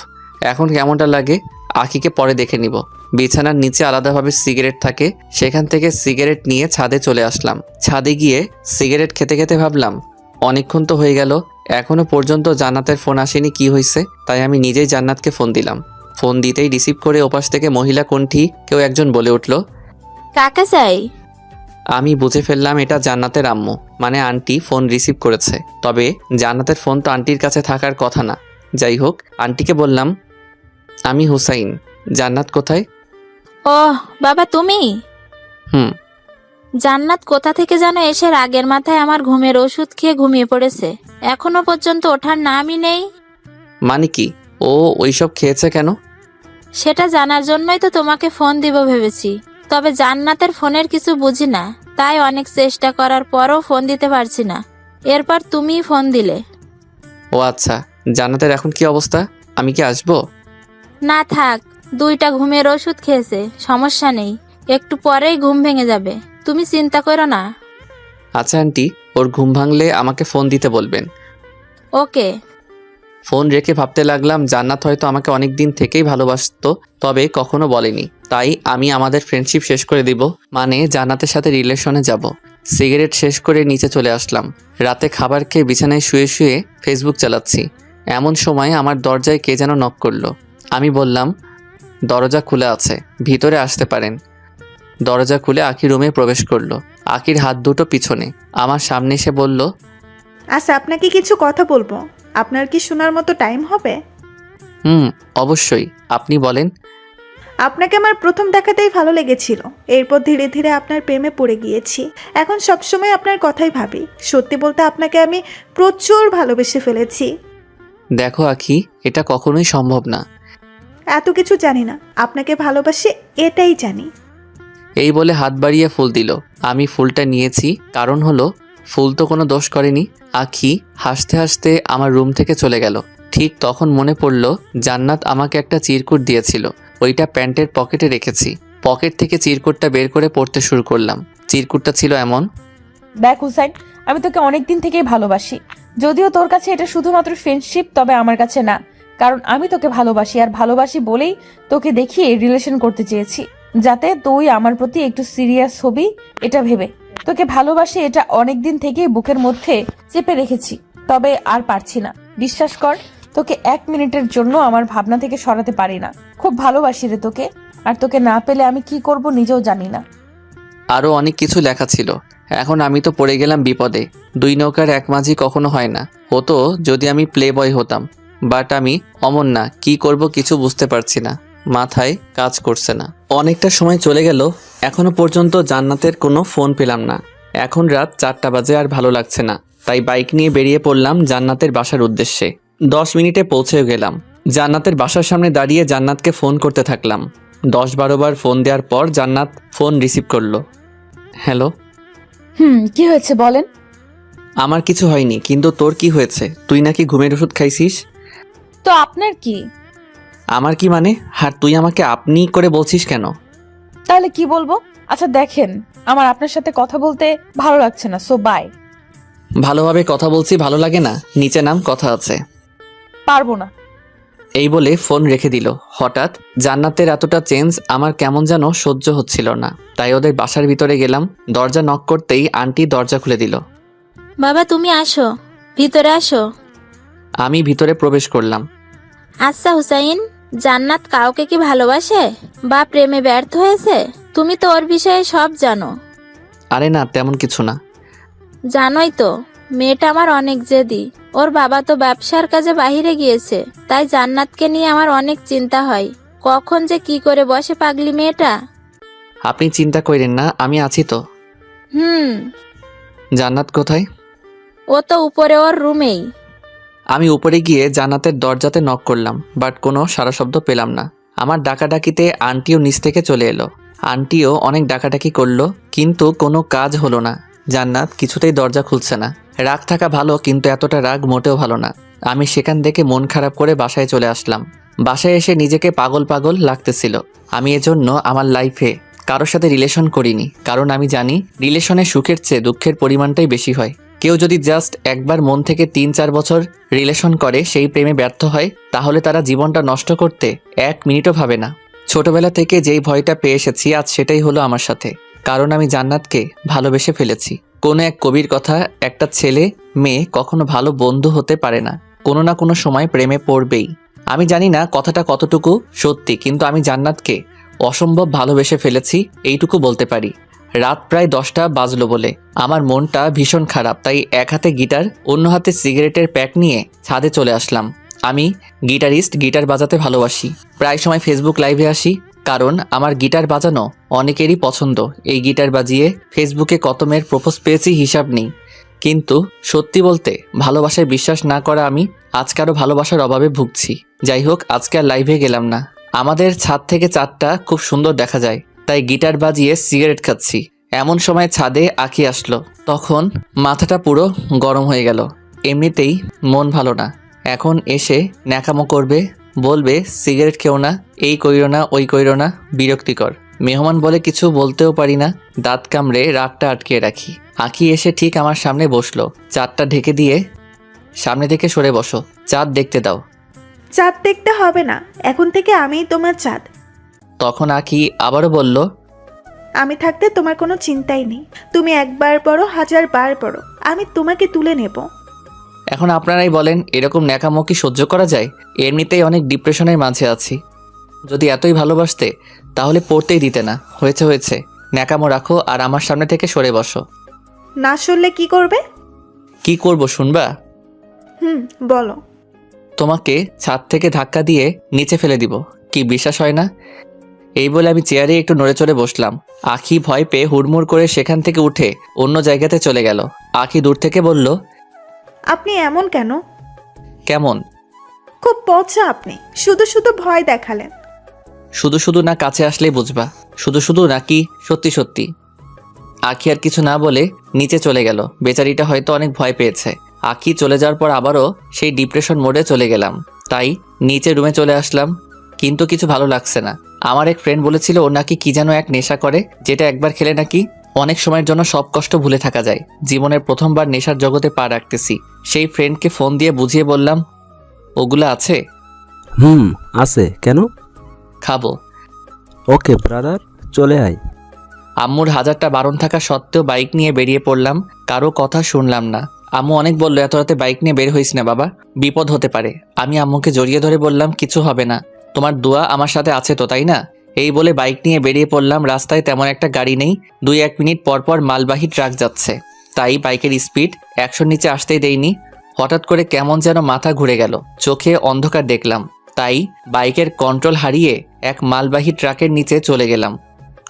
এখন কেমনটা লাগে? আখিকে পরে দেখে নিব। বিছানার নিচে আলাদাভাবে সিগারেট থাকে, সেখান থেকে সিগারেট নিয়ে ছাদে চলে আসলাম। ছাদে গিয়ে সিগারেট খেতে খেতে ভাবলাম, অনেকক্ষণ তো হয়ে গেল, এখনো পর্যন্ত জান্নাতের ফোন আসেনি, কি হয়েছে? তাই আমি নিজেই জান্নাতকে ফোন দিলাম। ফোন দিতেই রিসিভ করে ওপাশ থেকে মহিলা কণ্ঠী কেউ একজন বলে উঠল,
কাকে চাই?
আমি বুঝে ফেললাম এটা জান্নাতের আম্মু, মানে আন্টি ফোন রিসিভ করেছে। তবে জান্নাতের ফোন তো আন্টির কাছে থাকার কথা না। যাই হোক, আন্টিকে বললাম, আমি হুসাইন, জান্নাত কোথায়?
ওহ বাবা, তুমি?
হুম।
জান্নাত কোথা থেকে যেন এসে রাগের মাথায় আমার ঘুমের ওষুধ খেয়ে ঘুমিয়ে পড়েছে, এখনো পর্যন্ত ওঠার নামই নেই।
মানে কি, ও ওইসব খেয়েছে কেন?
সেটা জানার জন্যই তো তোমাকে ফোন দিব ভেবেছি, তবে জান্নাতের ফোনের কিছু বুঝি না, তাই অনেক চেষ্টা করার পরও ফোন দিতে পারছি না। এরপর তুমিই ফোন দিলে।
ও আচ্ছা, জান্নাতের এখন কি অবস্থা? আমি কি আসবো?
না থাক, 2টা ঘুমের ওষুধ খেয়েছে, সমস্যা নেই, একটু পরেই ঘুম ভেঙে যাবে, তুমি চিন্তা করো না।
আচ্ছা আন্টি, ওর ঘুম ভাঙলে আমাকে ফোন দিতে বলবেন।
ওকে।
ফোন রেখে ভাবতে লাগলাম, জান্নাত হয়তো আমাকে অনেক দিন থেকেই ভালোবাসতো, তবে কখনো বলেনি। তাই আমি আমাদের ফ্রেন্ডশিপ শেষ করে দিব, মানে জান্নাতের সাথে রিলেশনে যাব। সিগারেট শেষ করে নিচে চলে আসলাম। রাতে খাবার খেয়ে বিছানায় শুয়ে শুয়ে ফেসবুক চালাচ্ছি। এমন সময় আমার দরজায় কে যেন নক করলো। আমি বললাম, দরজা খোলা আছে, ভিতরে আসতে পারেন। দরজা খুলে আখি রুমে প্রবেশ করলো। আখির হাত দুটো পিছনে, আমার সামনে এসে বলল,
আচ্ছা, আপনাকে কিছু কথা বলবো, আপনার কি শোনার মতো টাইম হবে?
অবশ্যই, আপনি বলেন।
আপনাকে আমার প্রথম দেখাতেই ভালো লেগেছিল, এরপর ধীরে ধীরে আপনার প্রেমে পড়ে গিয়েছি। এখন সবসময় আপনার কথাই ভাবি। সত্যি বলতে আপনাকে আমি প্রচুর ভালোবেসে ফেলেছি।
দেখো আখি, এটা কখনোই সম্ভব না।
এত কিছু জানি না, আপনাকে ভালোবাসি এটাই জানি।
এই বলে হাত বাড়িয়ে ফুল দিল। আমি ফুলটা নিয়েছি, কারণ হলো ফুল তো কোনো দোষ করেনি। আখি হাসতে হাসতে আমার রুম থেকে চলে গেল। ঠিক তখন মনে পড়ল, জান্নাত আমাকে একটা চিরকুট দিয়েছিল, ওইটা প্যান্টের পকেটে রেখেছি। পকেট থেকে চিরকুটটা বের করে পড়তে শুরু করলাম। চিরকুটটা ছিল এমন,
দেখ হুসাইন, আমি তোকে অনেকদিন থেকেই ভালোবাসি। যদিও তোর কাছে এটা শুধুমাত্র ফ্রেন্ডশিপ, তবে আমার কাছে না, কারণ আমি তোকে ভালোবাসি, আর ভালোবাসি বলেই তোকে দেখিয়ে রিলেশন করতে চেয়েছি, যাতে তুই আমার প্রতি একটু সিরিয়াস হবি, এটা ভেবে। তোকে ভালোবাসি এটা অনেকদিন থেকেই বুকের মধ্যে চেপে রেখেছি, তবে আর পারছি না। বিশ্বাস কর, তোকে 1 মিনিটের জন্য আমার ভাবনা থেকে সরাতে পারি না। খুব ভালোবাসি রে তোকে, আর তোকে না পেলে আমি কি করব নিজেও জানি না।
আরও অনেক কিছু লেখা ছিল। এখন আমি তো পড়ে গেলাম বিপদে। 2 নৌকার এক মাঝি কখনো হয় না। হতো যদি আমি প্লে বয় হতাম, বাট আমি অমন না। কি করব কিছু বুঝতে পারছি না, মাথায় কাজ করছে না। অনেকটা সময় চলে গেল, এখনো পর্যন্ত জান্নাতের কোনো ফোন পেলাম না। এখন রাত 4টা বাজে, আর ভালো লাগছে না, তাই বাইক নিয়ে বেরিয়ে পড়লাম জান্নাতের বাসার উদ্দেশ্যে। 10 মিনিটে পৌঁছেও গেলাম। জান্নাতের বাসার সামনে দাঁড়িয়ে জান্নাতকে ফোন করতে থাকলাম। 10-12 বার ফোন দেওয়ার পর জান্নাত ফোন রিসিভ করলো। হ্যালো।
কি হয়েছে বলেন?
আমার কিছু হয়নি, কিন্তু তোর কি হয়েছে? তুই নাকি ঘুমের ওষুধ খাইছিস।
তো আপনার কি?
আমার কি মানে? আর তুই আমাকে আপনি করে বলছিস কেন?
তাহলে কি বলবো? আচ্ছা দেখেন, আমার আপনার সাথে কথা বলতে ভালো লাগছে না, সো বাই।
ভালোভাবে কথা বলছি, ভালো লাগে না? নিচে নাম, কথা আছে।
পারবো না।
এই বলে ফোন রেখে দিল। হঠাৎ জান্নাতের এতটা চেঞ্জ আমার কেমন যেন সহ্য হচ্ছিল না, তাই ওদের বাসার ভিতরে গেলাম। দরজা নক করতেই আন্টি দরজা খুলে দিল।
বাবা তুমি আসো, ভিতরে আসো।
আমি ভিতরে প্রবেশ করলাম।
আচ্ছা হুসাইন, জান্নাত কাউকে কি ভালোবাসে বা প্রেমে ব্যর্থ হয়েছে? তুমি তো ওর বিষয়ে সব জানো।
আরে না, তেমন কিছু না।
জানোই তো, মেয়েটা আমার অনেক জেদি। ওর বাবা তো ব্যবসার কাজে বাইরে গিয়েছে, তাই জান্নাতকে নিয়ে আমার অনেক চিন্তা হয়। কখন যে কি করে বসে পাগলি মেয়েটা।
আপনি চিন্তা করেন না, আমি আছি তো। জান্নাত কোথায়?
ও তো উপরে ওর রুমেই।
আমি উপরে গিয়ে জান্নাতের দরজাতে নক করলাম, বাট কোনো সাড়া শব্দ পেলাম না। আমার ডাকাডাকিতে আন্টিও নিচ থেকে চলে এলো। আন্টিও অনেক ডাকাডাকি করলো, কিন্তু কোনো কাজ হলো না। জান্নাত কিছুতেই দরজা খুলছে না। রাগ থাকা ভালো, কিন্তু এতটা রাগ মোটেও ভালো না। আমি সেখান থেকে মন খারাপ করে বাসায় চলে আসলাম। বাসায় এসে নিজেকে পাগল পাগল লাগতেছিল। আমি এজন্য আমার লাইফে কারোর সাথে রিলেশন করিনি, কারণ আমি জানি রিলেশনে সুখের চেয়ে দুঃখের পরিমাণটাই বেশি হয়। কেউ যদি জাস্ট একবার মন থেকে 3-4 বছর রিলেশন করে, সেই প্রেমে ব্যর্থ হয়, তাহলে তারা জীবনটা নষ্ট করতে 1 মিনিটও ভাবে না। ছোটবেলা থেকে যেই ভয়টা পেয়ে এসেছি, আজ সেটাই হলো আমার সাথে। কারণ আমি জান্নাতকে ভালোবেসে ফেলেছি। কোনো এক কবির কথা, একটা ছেলে মেয়ে কখনো ভালো বন্ধু হতে পারে না, কোনো না কোনো সময় প্রেমে পড়বেই। আমি জানি না কথাটা কতটুকু সত্যি, কিন্তু আমি জান্নাতকে অসম্ভব ভালোবেসে ফেলেছি, এইটুকু বলতে পারি। রাত প্রায় 10টা বাজলো বলে আমার মনটা ভীষণ খারাপ, তাই এক হাতে গিটার, অন্য হাতে সিগারেটের প্যাক নিয়ে ছাদে চলে আসলাম। আমি গিটারিস্ট, গিটার বাজাতে ভালোবাসি। প্রায় সময় ফেসবুক লাইভে আসি, কারণ আমার গিটার বাজানো অনেকেরই পছন্দ। এই গিটার বাজিয়ে ফেসবুকে কত মেয়ের প্রপোজ পেয়েছি হিসাব নেই। কিন্তু সত্যি বলতে, ভালোবাসায় বিশ্বাস না করা আমি আজকারও ভালোবাসার অভাবে ভুগছি। যাই হোক, আজকে আর লাইভে গেলাম না। আমাদের ছাদ থেকে চাঁদটা খুব সুন্দর দেখা যায়, তাই গিটার বাজিয়ে সিগারেট খাচ্ছি। এমন সময় ছাদে আঁখি আসলো। তখন মাথাটা পুরো গরম হয়ে গেল। এমনিতেই মন ভালো না, এখন এসে ন্যাকামো করবে, বলবে সিগারেট খেও না, এই কইরো না, ওই কইরো না, বিরক্তিকর। মেহমান বলে কিছু বলতেও পারি না, দাঁত কামড়ে রাগটা আটকিয়ে রাখি। আঁখি এসে ঠিক আমার সামনে বসলো। চাঁদটা ঢেকে দিয়ে, সামনে থেকে সরে বসো, চাঁদ দেখতে দাও।
চাঁদ দেখতে হবে না, এখন থেকে আমিই তোমার চাঁদ।
তখন আঁখি আবারও বলল,
আমি থাকতে তোমার কোনো চিন্তাই নেই। তুমি একবার পড়ো, 1000 বার পড়ো, আমি তোমাকে তুলে নেব।
এখন আপনারাই বলেন, এরকম ন্যাকামো কি সহ্য করা যায়? এমনিতেই অনেক ডিপ্রেশনের মাঝে আছি। যদি এতই ভালোবাসতে তাহলে পড়তেই দিতে না। হয়েছে হয়েছে, ন্যাকামো রাখো আর আমার সামনে থেকে সরে বসো।
না শুনলে কি করবে?
কি করব শুনবা?
বলো।
তোমাকে ছাদ থেকে ধাক্কা দিয়ে নিচে ফেলে দিব। কি বিশ্বাস হয় না? এই বলে আমি চেয়ারে একটু নড়ে চড়ে বসলাম। আঁখি ভয় পেয়ে হুড়মুড় করে সেখান থেকে উঠে অন্য জায়গাতে চলে গেল। আঁখি দূর থেকে বলল,
আপনি এমন কেন?
কেমন?
খুব পচা আপনি, শুধু শুধু ভয় দেখালেন।
শুধু শুধু না, কাছে আসলেই বুঝবা। শুধু শুধু নাকি সত্যি সত্যি? আঁখি আর কিছু না বলে নিচে চলে গেল। বেচারিটা হয়তো অনেক ভয় পেয়েছে। আঁখি চলে যাওয়ার পর আবারও সেই ডিপ্রেশন মোডে চলে গেলাম। তাই নিচে রুমে চলে আসলাম, কিন্তু কিছু ভালো লাগছে না। আমার এক ফ্রেন্ড বলেছিল ও নাকি কি যেন এক নেশা করে, যেটা একবার খেলে নাকি অনেক সময়ের জন্য সব কষ্ট ভুলে থাকা যায়। জীবনের প্রথমবার নেশার জগতে পা রাখতেছি। সেই ফ্রেন্ডকে ফোন দিয়ে বুঝিয়ে বললাম, ওগুলো আছে?
আছে। কেন?
খাবো।
ওকে ব্রাদার, চলে আয়।
আম্মুর 1000টা বারণ থাকা সত্ত্বেও বাইক নিয়ে বেরিয়ে পড়লাম। কারো কথা শুনলাম না। আম্মু অনেক বললো এত রাতে বাইক নিয়ে বের হইস না বাবা, বিপদ হতে পারে। আমি আম্মুকে জড়িয়ে ধরে বললাম কিছু হবে না, তোমার দোয়া আমার সাথে আছে তো, তাই না? এই বলে বাইক নিয়ে বেরিয়ে পড়লাম। রাস্তায় তেমন একটা গাড়ি নেই, 2-1 মিনিট পর পর মালবাহী ট্রাক যাচ্ছে, তাই বাইকের স্পিড 100-র নিচে আসতেই দেইনি। হঠাৎ করে কেমন যেন মাথা ঘুরে গেল, চোখে অন্ধকার দেখলাম, তাই বাইকের কন্ট্রোল হারিয়ে এক মালবাহী ট্রাকের নিচে চলে গেলাম।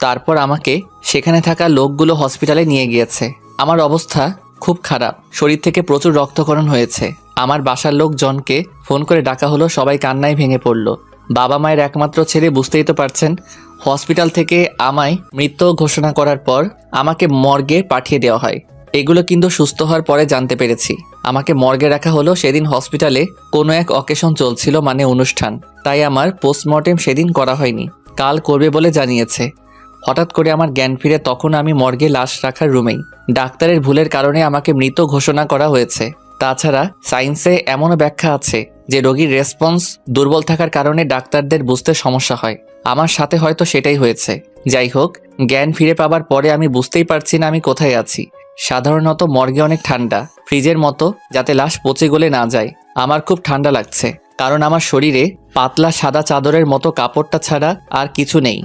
তারপর আমাকে সেখানে থাকা লোকগুলো হসপিটালে নিয়ে গিয়েছে। আমার অবস্থা খুব খারাপ, শরীর থেকে প্রচুর রক্তক্ষরণ হয়েছে। আমার বাসার লোকজনকে ফোন করে ডাকা হলো, সবাই কান্নায় ভেঙে পড়ল। বাবা মায়ের একমাত্র ছেলে, বুঝতেই তো পারছেন। হসপিটাল থেকে আমায় মৃত ঘোষণা করার পর আমাকে মর্গে পাঠিয়ে দেওয়া হয়। এগুলো কিন্তু সুস্থ হওয়ার পরে জানতে পেরেছি। আমাকে মর্গে রাখা হলো। সেদিন হসপিটালে কোনো এক অকেশন চলছিল, মানে অনুষ্ঠান, তাই আমার পোস্টমর্টেম সেদিন করা হয়নি, কাল করবে বলে জানিয়েছে। হঠাৎ করে আমার জ্ঞান ফিরে, তখন আমি মর্গে লাশ রাখার রুমেই। ডাক্তারের ভুলের কারণে আমাকে মৃত ঘোষণা করা হয়েছে। তাছাড়া সায়েন্সে এমনও ব্যাখ্যা আছে যে রোগীর রেসপন্স দুর্বল থাকার কারণে ডাক্তারদের বুঝতে সমস্যা হয়। আমার সাথে হয়তো সেটাই হয়েছে। যাই হোক, জ্ঞান ফিরে পাবার পরে আমি বুঝতেই পারছি না আমি কোথায় আছি। সাধারণত মর্গে অনেক ঠান্ডা, ফ্রিজের মতো, যাতে লাশ পচে গলে না যায়। আমার খুব ঠান্ডা লাগছে, কারণ আমার শরীরে পাতলা সাদা চাদরের মতো কাপড়টা ছাড়া আর কিছু নেই।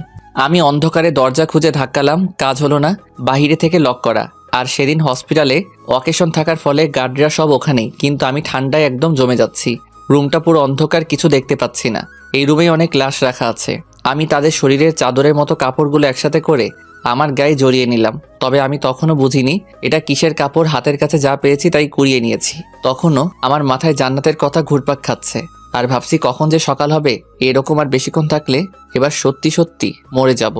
আমি অন্ধকারে দরজা খুঁজে ধাক্কালাম, কাজ হলো না, বাহিরে থেকে লক করা। আর সেদিন হসপিটালে অকেশন থাকার ফলে গার্ডরা সব ওখানেই, কিন্তু আমি ঠান্ডায় একদম জমে যাচ্ছি। রুমটা পুরো অন্ধকার, কিছু দেখতে পাচ্ছি না। এই রুমেই অনেক লাশ রাখা আছে। আমি তাদের শরীরের চাদরের মতো কাপড়গুলো একসাথে করে আমার গায়ে জড়িয়ে নিলাম। তবে আমি তখনও বুঝিনি এটা কিসের কাপড়, হাতের কাছে যা পেয়েছি তাই কুড়িয়ে নিয়েছি। তখনও আমার মাথায় জান্নাতের কথা ঘুরপাক খাচ্ছে, আর ভাবছি কখন যে সকাল হবে। এরকম আর বেশিক্ষণ থাকলে এবার সত্যি সত্যি মরে যাব।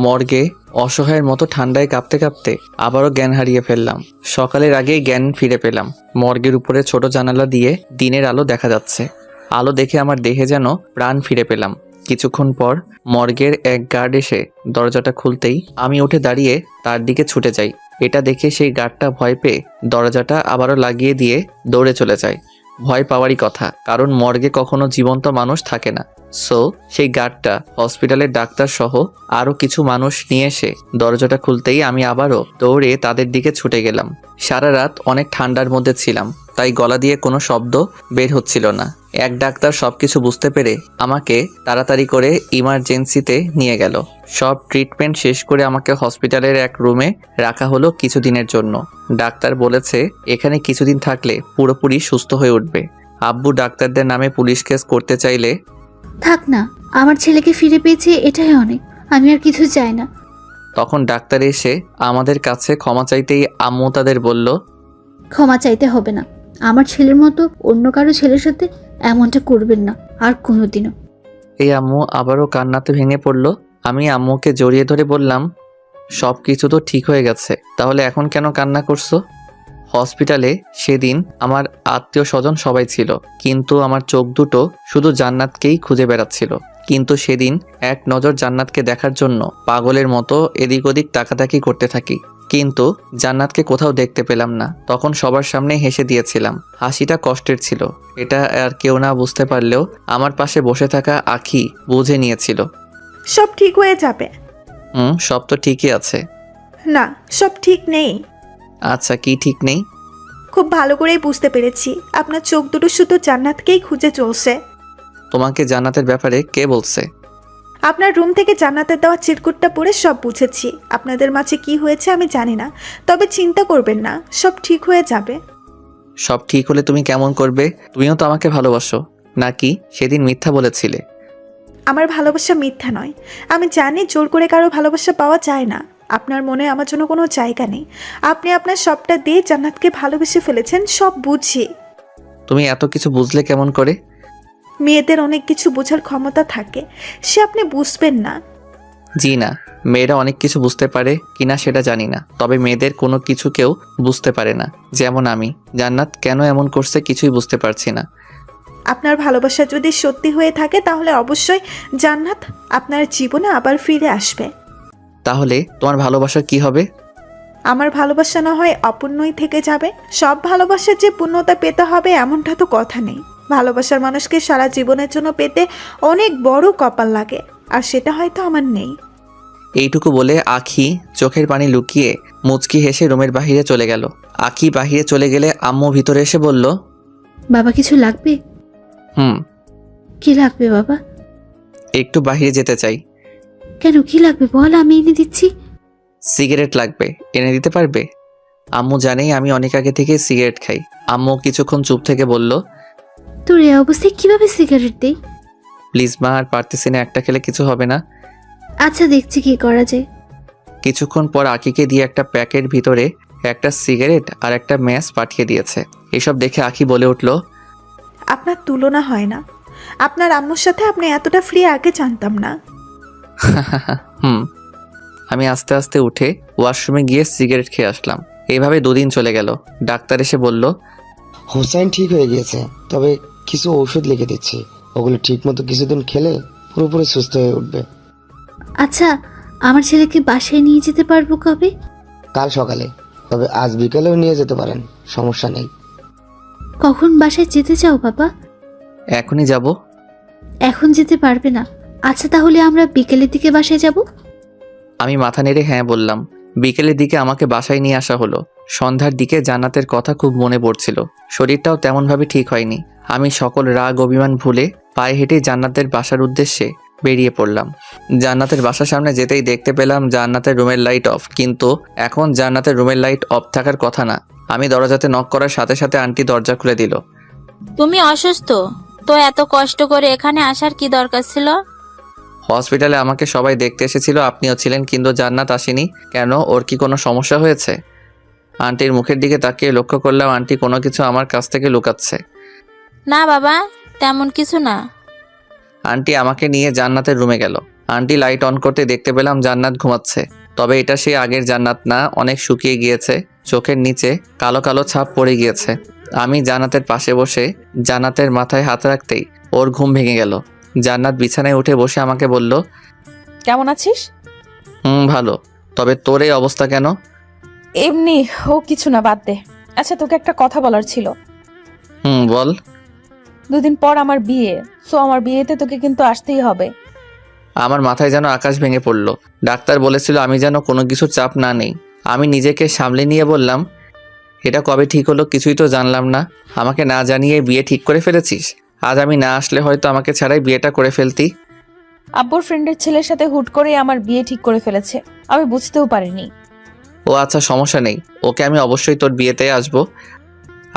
মর্গে অসহায়ের মতো ঠান্ডায় কাঁপতে কাঁপতে আবারও জ্ঞান হারিয়ে ফেললাম। সকালের আগেই জ্ঞান ফিরে পেলাম। মর্গের উপরে ছোট জানালা দিয়ে দিনের আলো দেখা যাচ্ছে। আলো দেখে আমার দেহে যেন প্রাণ ফিরে পেলাম। কিছুক্ষণ পর মর্গের এক গার্ড এসে দরজাটা খুলতেই আমি উঠে দাঁড়িয়ে তার দিকে ছুটে যাই। এটা দেখে সেই গার্ডটা ভয় পেয়ে দরজাটা আবারও লাগিয়ে দিয়ে দৌড়ে চলে যায়। ভয় পাওয়ারই কথা, কারণ মর্গে কখনো জীবন্ত মানুষ থাকে না। সো সেই গার্ডটা হসপিটালের ডাক্তার সহ আরও কিছু মানুষ নিয়ে এসে দরজাটা খুলতেই আমি আবারও দৌড়ে তাদের দিকে ছুটে গেলাম। সারা রাত অনেক ঠান্ডার মধ্যে ছিলাম, তাই গলা দিয়ে কোনো শব্দ বের হচ্ছিল না। এক ডাক্তার সবকিছু বুঝতে পেরে আমাকে তাড়াতাড়ি করে ইমার্জেন্সিতে নিয়ে গেল। সব ট্রিটমেন্ট শেষ করে আমাকে হসপিটালের এক রুমে রাখা হলো কিছুদিনের জন্য। ডাক্তার বলেছে এখানে কিছুদিন থাকলে পুরোপুরি সুস্থ হয়ে উঠবে। আব্বু ডাক্তারদের নামে পুলিশ কেস করতে চাইলে,
থাক না, আমার ছেলেকে ফিরে পেয়েছি, এটাই অনেক, আমি আর কিছু চাই না।
তখন ডাক্তার এসে আমাদের কাছে ক্ষমা চাইতেই আম্মু তাদের বলল,
ক্ষমা চাইতে হবে না, আমার ছেলের মতো অন্য কারো ছেলের সাথে এমনটা করবেন না আর কোনোদিনও।
এই আম্মু আবারও কান্নাতে ভেঙে পড়ল। আমি আম্মুকে জড়িয়ে ধরে বললাম, সব কিছু তো ঠিক হয়ে গেছে, তাহলে এখন কেন কান্না করছো? হসপিটালে সেদিন আমার আত্মীয় স্বজন সবাই ছিল, কিন্তু আমার চোখ দুটো শুধু জান্নাতকেই খুঁজে বেড়াচ্ছিল। কিন্তু সেদিন এক নজর জান্নাতকে দেখার জন্য পাগলের মতো এদিক ওদিক তাকাতাকি করতে থাকি, কিন্তু জান্নাতকে কোথাও দেখতে পেলাম না। তখন সবার সামনে হেসে দিয়েছিলাম। হাসিটা কষ্টের ছিল, এটা আর কেউ না বুঝতে পারলেও আমার পাশে বসে থাকা আখি বুঝে নিয়েছিল।
সব ঠিক হয়ে যাবে।
সব তো ঠিকই আছে।
না, সব ঠিক নেই।
আচ্ছা, কি ঠিক নেই?
খুব ভালো করেই বুঝতে পেরেছি, আপনার চোখ দুটো শুধু জান্নাতকেই খুঁজে চলছে।
তোমাকে জান্নাতের ব্যাপারে কে বলছে?
আপনার রুম থেকে জান্নাতের দেওয়া চিরকুটটা পড়ে সব বুঝেছি। আপনাদের মাঝে কি হয়েছে আমি জানি না, তবে চিন্তা করবেন না, সব ঠিক হয়ে যাবে।
সব ঠিক হলে তুমি কেমন করবে? তুমিও তো আমাকে ভালোবাসো, নাকি সেদিন মিথ্যা বলেছিলে?
আমার ভালোবাসা মিথ্যা নয়। আমি জানি জোর করে কারো ভালোবাসা পাওয়া যায় না। আপনার মনে আমার জন্য কোনো জায়গা নেই। আপনি আপনার সবটা দিয়ে জান্নাতকে ভালোবেসে ফেলেছেন, সব বুঝি।
তুমি এত কিছু বুঝলে কেমন করে?
মেয়েদের অনেক কিছু বোঝার ক্ষমতা থাকে, সে আপনি বুঝবেন না।
জি না, মেয়েরা অনেক কিছু বুঝতে পারে কিনা সেটা জানি না, তবে মেয়েদের কোনো কিছু কেউ বুঝতে পারে না। যেমন আমি। জান্নাত কেন এমন করছে কিছুই বুঝতে পারছি না।
আপনার ভালোবাসা যদি সত্যি হয়ে থাকে তাহলে অবশ্যই জান্নাত আপনার জীবনে আবার ফিরে আসবে।
তাহলে তোমার ভালোবাসার কি হবে?
আমার ভালোবাসা না হয় অপূর্ণই থেকে যাবে। সব ভালোবাসার যে পূর্ণতা পেতে হবে এমনটা তো কথা নেই। ভালোবাসার মানুষকে সারা জীবনের জন্য পেতে অনেক বড় কপাল লাগে, আর সেটা হয়তো আমার নেই।
এইটুকু বলে আখি চোখের পানি লুকিয়ে মুচকি হেসে রুমের বাহিরে চলে গেল। আখি বাহিরে চলে গেলে আম্মু ভিতরে এসে বলল,
বাবা কিছু লাগবে?
হুম,
কি লাগবে বাবা?
একটু বাহিরে যেতে চাই।
কেন, কি লাগবে বল, আমি এনে দিচ্ছি।
সিগারেট লাগবে, এনে দিতে পারবে? আম্মু জানেই আমি অনেক আগে থেকে সিগারেট খাই। আম্মু কিছুক্ষণ চুপ থেকে বলল,
তোর এই অবস্থায় কিভাবে সিগারেট দেই?
প্লিজ মা, আর পারতেছি না, একটা খেলে কিছু হবে না।
আচ্ছা দেখছি কি করা যায়।
কিছুক্ষণ পর আখিকে দিয়ে একটা প্যাকেট ভিতরে একটা সিগারেট আর একটা ম্যাচ পাঠিয়ে দিয়েছে। এসব দেখে আখি বলে উঠল,
আপনার তুলনা হয় না। আপনার আম্মুর সাথে আপনি এতটা ফ্রি আগে জানতাম না।
হুম। আমি আস্তে আস্তে উঠে ওয়াশরুমে গিয়ে সিগারেট খেয়ে আসলাম। এইভাবে 2 দিন চলে গেল। ডাক্তার এসে বলল,
হোসাইন ঠিক হয়ে গিয়েছে, তবে কিছু ঔষধ লিখে দিচ্ছি, ওগুলো ঠিক মতো কিছুদিন খেলে পুরোপুরি সুস্থ হয়ে উঠবে।
আচ্ছা, আমার ছেলেকে বাসায় নিয়ে যেতে পারবো কবে?
কাল সকালে, তবে আজ বিকেলেও নিয়ে যেতে পারেন, সমস্যা নেই।
কখন বাসায় যেতে চাও বাবা?
এখনই যাব।
এখন যেতে পারবে না। আচ্ছা তাহলে আমরা বিকেলের দিকে বাসায় যাব।
আমি মাথা নেড়ে হ্যাঁ বললাম। বিকেলের দিকে আমাকে বাসায় নিয়ে আসা হলো। সন্ধ্যার দিকে জান্নাতের কথা খুব মনে পড়ছিল। শরীরটাও তেমনভাবে ঠিক হয়নি। আমি সকল রাগ অভিমান ভুলে পায়ে হেঁটে জান্নাতের বাসার উদ্দেশ্যে বেরিয়ে পড়লাম। জান্নাতের বাসার সামনে যেতেই দেখতে পেলাম জান্নাতের রুমের লাইট অফ, কিন্তু এখন জান্নাতের রুমের লাইট অফ থাকার কথা না। আমি দরজাতে নক করার সাথে সাথে আন্টি দরজা খুলে দিল।
তুমি অসুস্থ তো এত কষ্ট করে এখানে আসার কি দরকার ছিল?
হসপিটালে আমাকে সবাই দেখতে এসেছিল, আপনিও ছিলেন, কিন্তু জান্নাত আসেনি কেন? ওর কি কোনো সমস্যা হয়েছে? আন্টির মুখের দিকে তাকিয়ে লক্ষ্য করলাম আন্টি কোনো কিছু আমার কাছ থেকে লুকাচ্ছে।
না বাবা, তেমন কিছু না।
আন্টি আমাকে নিয়ে জান্নাতের রুমে গেল। আন্টি লাইট অন করতে দেখতে পেলাম জান্নাত ঘুমাচ্ছে। তবে এটা সেই আগের জান্নাত না, অনেক শুকিয়ে গিয়েছে। চোখের নিচে কালো কালো ছাপ পড়ে গিয়েছে। আমি জান্নাতের পাশে বসে জান্নাতের মাথায় হাত রাখতেই ওর ঘুম ভেঙে গেল। জান্নাত বিছানায় উঠে বসে আমাকে বলল,
কেমন আছিস?
ভালো। তবে তোর এই অবস্থা কেন?
এমনি, ও কিছু না, বাদ দে। আচ্ছা তোকে একটা কথা বলার ছিল।
বল।
2 দিন পর আমার বিয়ে, সো আমার বিয়েতে তোকে কিন্তু আসতেই হবে।
আমার মাথায় যেন আকাশ ভেঙে পড়ল। ডাক্তার বলেছিল আমি যেন কোনো কিছুর চাপ না নেই। আমি নিজেকে সামলে নিয়ে বললাম, এটা কবে ঠিক হলো কিছুই তো জানলাম না। আমাকে না জানিয়ে বিয়ে ঠিক করে ফেলেছিস। আজ আমি না আসলে হয়তো আমাকে ছাড়াই বিয়েটা করে ফেলতি।
আব্বুর ফ্রেন্ডের ছেলের সাথে হুট করে আমার বিয়ে ঠিক করে ফেলেছে, আমি বুঝতেও পারিনি।
ও আচ্ছা, সমস্যা নেই, ওকে আমি অবশ্যই তোর বিয়েতে আসবো।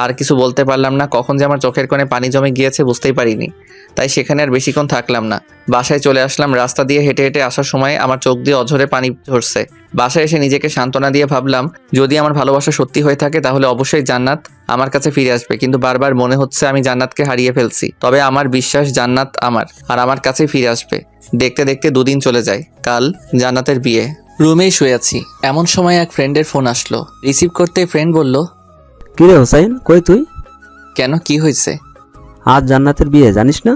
আর কিছু বলতে পারলাম না, কখন যে আমার চোখের কোণে পানি জমে গিয়েছে বুঝতেই পারিনি। তাই সেখানে আর বেশিক্ষণ থাকলাম না, বাসায় চলে আসলাম। রাস্তা দিয়ে হেঁটে হেঁটে আসার সময় আমার চোখ দিয়ে অঝরে পানি ঝরছে। বাসায় এসে নিজেকে সান্ত্বনা দিয়ে ভাবলাম, যদি আমার ভালোবাসা সত্যি হয়ে থাকে তাহলে অবশ্যই জান্নাত আমার কাছে ফিরে আসবে। কিন্তু বারবার মনে হচ্ছে আমি জান্নাতকে হারিয়ে ফেলছি। তবে আমার বিশ্বাস জান্নাত আমার আর আমার কাছেই ফিরে আসবে। দেখতে দেখতে 2 দিন চলে যায়। কাল জান্নাতের বিয়ে। রুমেই শুয়ে আছি, এমন সময় এক ফ্রেন্ডের ফোন আসলো। রিসিভ করতে ফ্রেন্ড বলল,
কিরে হোসাইন, কই তুই?
কেন, কি হয়েছে?
আজ জান্নাতের বিয়ে, জানিস না?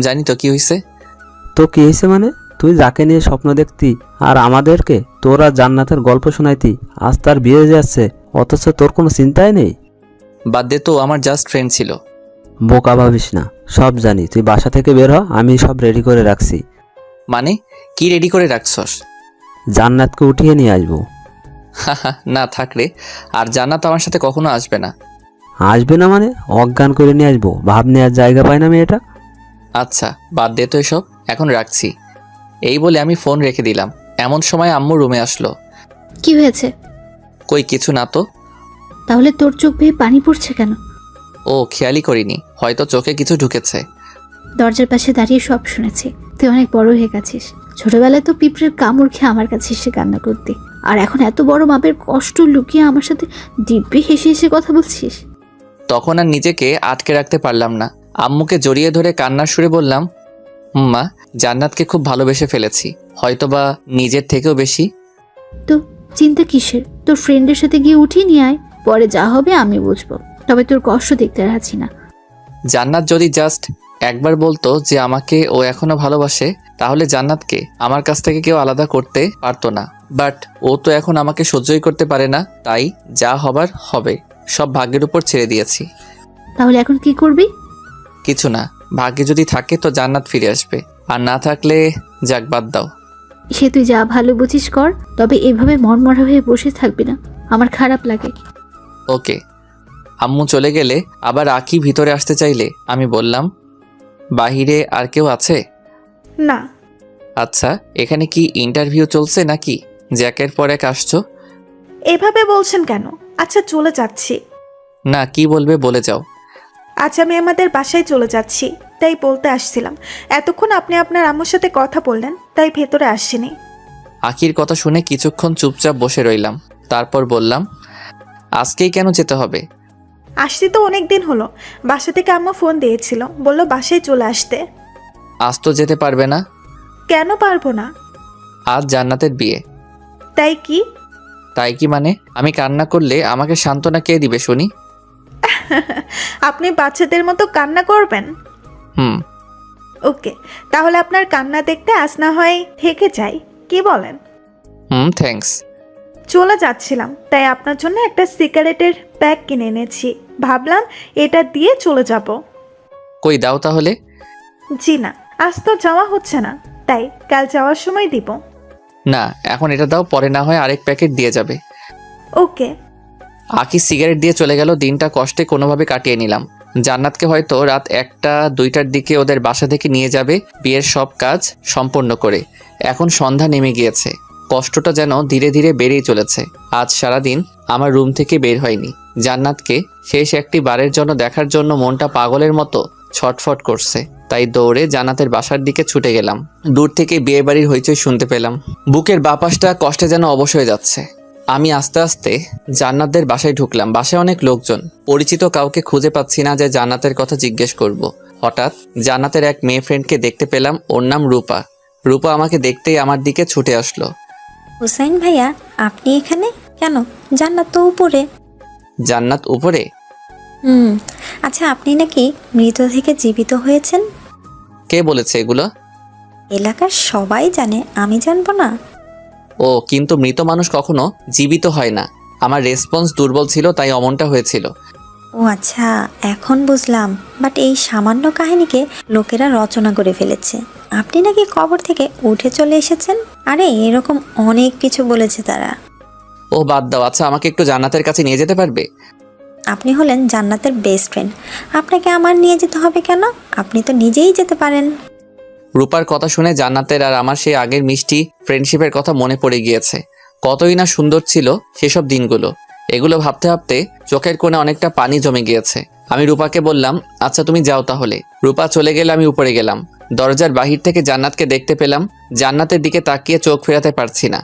জানি তো, কি হয়েছে?
তো কি হয়েছে মানে? তুই যাকে নিয়ে স্বপ্ন দেখতি আর আমাদেরকে তোরা জান্নাতের গল্প শোনাইতি, আজ তার বিয়ে হয়ে যাচ্ছে, অথচ তোর কোনো চিন্তাই নেই।
বাদ দে তো, আমার জাস্ট ফ্রেন্ড ছিল।
বোকা ভাবিস না, সব জানি। তুই বাসা থেকে বের হ, আমি সব রেডি করে রাখছি।
মানে কি রেডি করে রাখছস?
জান্নাতকে উঠিয়ে নিয়ে আসবো।
না থাকলে, আর জান্নাত আমার সাথে কখনো আসবে না।
আসবে না মানে? অজ্ঞান করে নিয়ে আসবো, ভাব নেওয়ার জায়গা পায় না মেয়েটা।
আচ্ছা বাদ দে তো এসব, এখন রাখছি। এই বলে আমি ফোন রেখে দিলাম। এমন সময় আম্মু রুমে আসলো।
কি হয়েছে?
কই কিছু না তো।
তাহলে তোর চোখ বেয়ে পানি পড়ছে কেন?
ও খেয়ালই করিনি, হয়তো চোখে কিছু ঢুকেছে।
দরজার পাশে দাঁড়িয়ে সব শুনেছি। তুই অনেক বড় হয়ে গেছিস। ছোটবেলায় তো পিঁপড়ের কামড় খেয়ে আমার কাছে এসে কান্না করতি, আর এখন এত বড় মাপের কষ্ট লুকিয়ে আমার সাথে দিব্যি হেসে হেসে কথা বলছিস।
তখন আর নিজেকে আটকে রাখতে পারলাম না। আম্মুকে জড়িয়ে ধরে কান্নার সুরে বললাম, মা, জান্নাতকে খুব ভালোবেসে ফেলেছি, হয়তোবা নিজের থেকেও বেশি।
তো চিন্তা কিসের? তোর ফ্রেন্ডের সাথে গিয়ে উঠিয়ে নিয়ে আয়, পরে যা হবে আমি বুঝবো। তবে তোর কষ্ট দেখতে রাখছি না।
জান্নাত যদি জাস্ট একবার বলতো যে আমাকে ও এখনো ভালোবাসে, তাহলে জান্নাতকে আমার কাছ থেকে কেউ আলাদা করতে পারতো না। বাট ও তো এখন আমাকে সহ্যই করতে পারে না, তাই যা হবার হবে, সব ভাগ্যের উপর ছেড়ে দিয়েছি।
তাহলে এখন কি করবি?
কিছু না, ভাগ্যে যদি থাকে তো জান্নাত ফিরে আসবে, আর না থাকলে যাক, বাদ দাও।
সে তুই যা ভালো বুঝিস কর, তবে এভাবে মনমরা হয়ে বসে থাকবি না, আমার খারাপ লাগে।
ওকে। আম্মু চলে গেলে আবার আঁকি ভিতরে আসতে চাইলে আমি বললাম, বাহিরে আর কেউ আছে?
না।
আচ্ছা, এখানে কি ইন্টারভিউ চলছে নাকি যে একের পর এক আসছো?
এভাবে বলছেন কেন? আচ্ছা চলে যাচ্ছি।
না, কি বলবে বলে যাও।
আজ আমি আমাদের বাসায় চলে যাচ্ছি, তাই বলতে আসছিলাম। এতক্ষণ আপনি আপনার আম্মুর সাথে কথা বললেন, তাই ভেতরে আসিনি।
আঁকির কথা শুনে কিছুক্ষণ চুপচাপ বসে রইলাম, তারপর বললাম, আজকেই কেন যেতে হবে?
আসছি তো অনেক দিন হলো। বাসা থেকে আম্মু ফোন দিয়েছিল, বললো বাসায় চলে আসতে।
আজ তো যেতে পারবে না।
কেন পারবো না?
আজ জান্নাতের বিয়ে।
তাই কি?
তাই কি মানে? আমি কান্না করলে আমাকে সান্ত্বনা কে দিবে শুনি?
আপনি বাচ্চাদের মতো কান্না করবেন?
হুম।
ওকে, তাহলে আপনার কান্না দেখতে আজ না হয় থেকে যাই, কি বলেন?
থ্যাঙ্কস।
চলে যাচ্ছিলাম, তাই আপনার জন্য একটা সিগারেটের প্যাক কিনে এনেছি। ভাবলাম এটা দিয়ে চলে যাব।
কই দাও তাহলে।
জি না, আজ তো যাওয়া হচ্ছে না, তাই কাল যাওয়ার সময় দিব।
না, এখন এটা দাও, পরে না হয় আরেক প্যাকেট দিয়ে যাবে।
ওকে।
আঁকি সিগারেট দিয়ে চলে গেল। দিনটা কষ্টে কোনোভাবে কাটিয়ে নিলাম। জান্নাতকে হয়তো রাত 1টা-2টার দিকে ওদের বাসা থেকে নিয়ে যাবে বিয়ের সব কাজ সম্পন্ন করে। এখন সন্ধ্যা নেমে গিয়েছে। কষ্টটা যেন ধীরে ধীরে বেড়েই চলেছে। আজ সারাদিন আমার রুম থেকে বের হয়নি। জান্নাতকে শেষ একটি বারের জন্য দেখার জন্য মনটা পাগলের মতো ছটফট করছে। তাই দৌড়ে জান্নাতের বাসার দিকে ছুটে গেলাম। দূর থেকে বিয়ে বাড়ির হইচই শুনতে পেলাম। বুকের বাপাসটা কষ্টে যেন অবশ হয়ে যাচ্ছে। আমি আস্তে আস্তে জান্নাতদের বাসায় ঢুকলাম। বাসায় অনেক লোকজন। পরিচিত কাউকে খুঁজে পাচ্ছি না যে জান্নাতের কথা জিজ্ঞেস করব। হঠাৎ জান্নাতের এক মেয়ে ফ্রেন্ডকে দেখতে পেলাম। ওর নাম রূপা। রূপা আমাকে দেখতেই আমার দিকে ছুটে আসলো।
হুসাইন ভাইয়া, আপনি এখানে কেন? জান্নাত তো উপরে।
জান্নাত উপরে?
আচ্ছা, আপনি নাকি মৃত থেকে জীবিত হয়েছেন?
কে বলেছে এগুলো?
এলাকার সবাই জানে, আমি জানবো না?
ও, কিন্তু মৃত মানুষ কখনো জীবিত হয় না। আমার রেসপন্স দুর্বল ছিল, তাই অমনটা হয়েছিল।
ও আচ্ছা, এখন বুঝলাম। বাট এই সামান্য কাহিনীকে লোকেরা রচনা করে ফেলেছে। আপনি নাকি কবর থেকে উঠে চলে এসেছেন। আরে এরকম অনেক কিছু বলেছে তারা।
ও বাদ দাও। আচ্ছা, আমাকে একটু জান্নাতের কাছে নিয়ে যেতে পারবে?
আপনি হলেন জান্নাতের বেস্ট ফ্রেন্ড, আপনাকে আমার নিয়ে যেতে হবে কেন? আপনি তো নিজেই যেতে পারেন।
রূপার কথা শুনে জান্নাতের আর আমার সেই আগের মিষ্টি ফ্রেন্ডশিপের কথা মনে পড়ে গিয়েছে। কতই না সুন্দর ছিল সেসব দিনগুলো। এগুলো ভাবতে ভাবতে চোখের কোণে অনেকটা পানি জমে গিয়েছে। আমি রূপাকে বললাম, আচ্ছা তুমি যাও তাহলে। রূপা চলে গেলে আমি উপরে গেলাম। দরজার বাহির থেকে জান্নাতকে দেখতে পেলাম। জান্নাতের দিকে তাকিয়ে চোখ ফেরাতে পারছি না।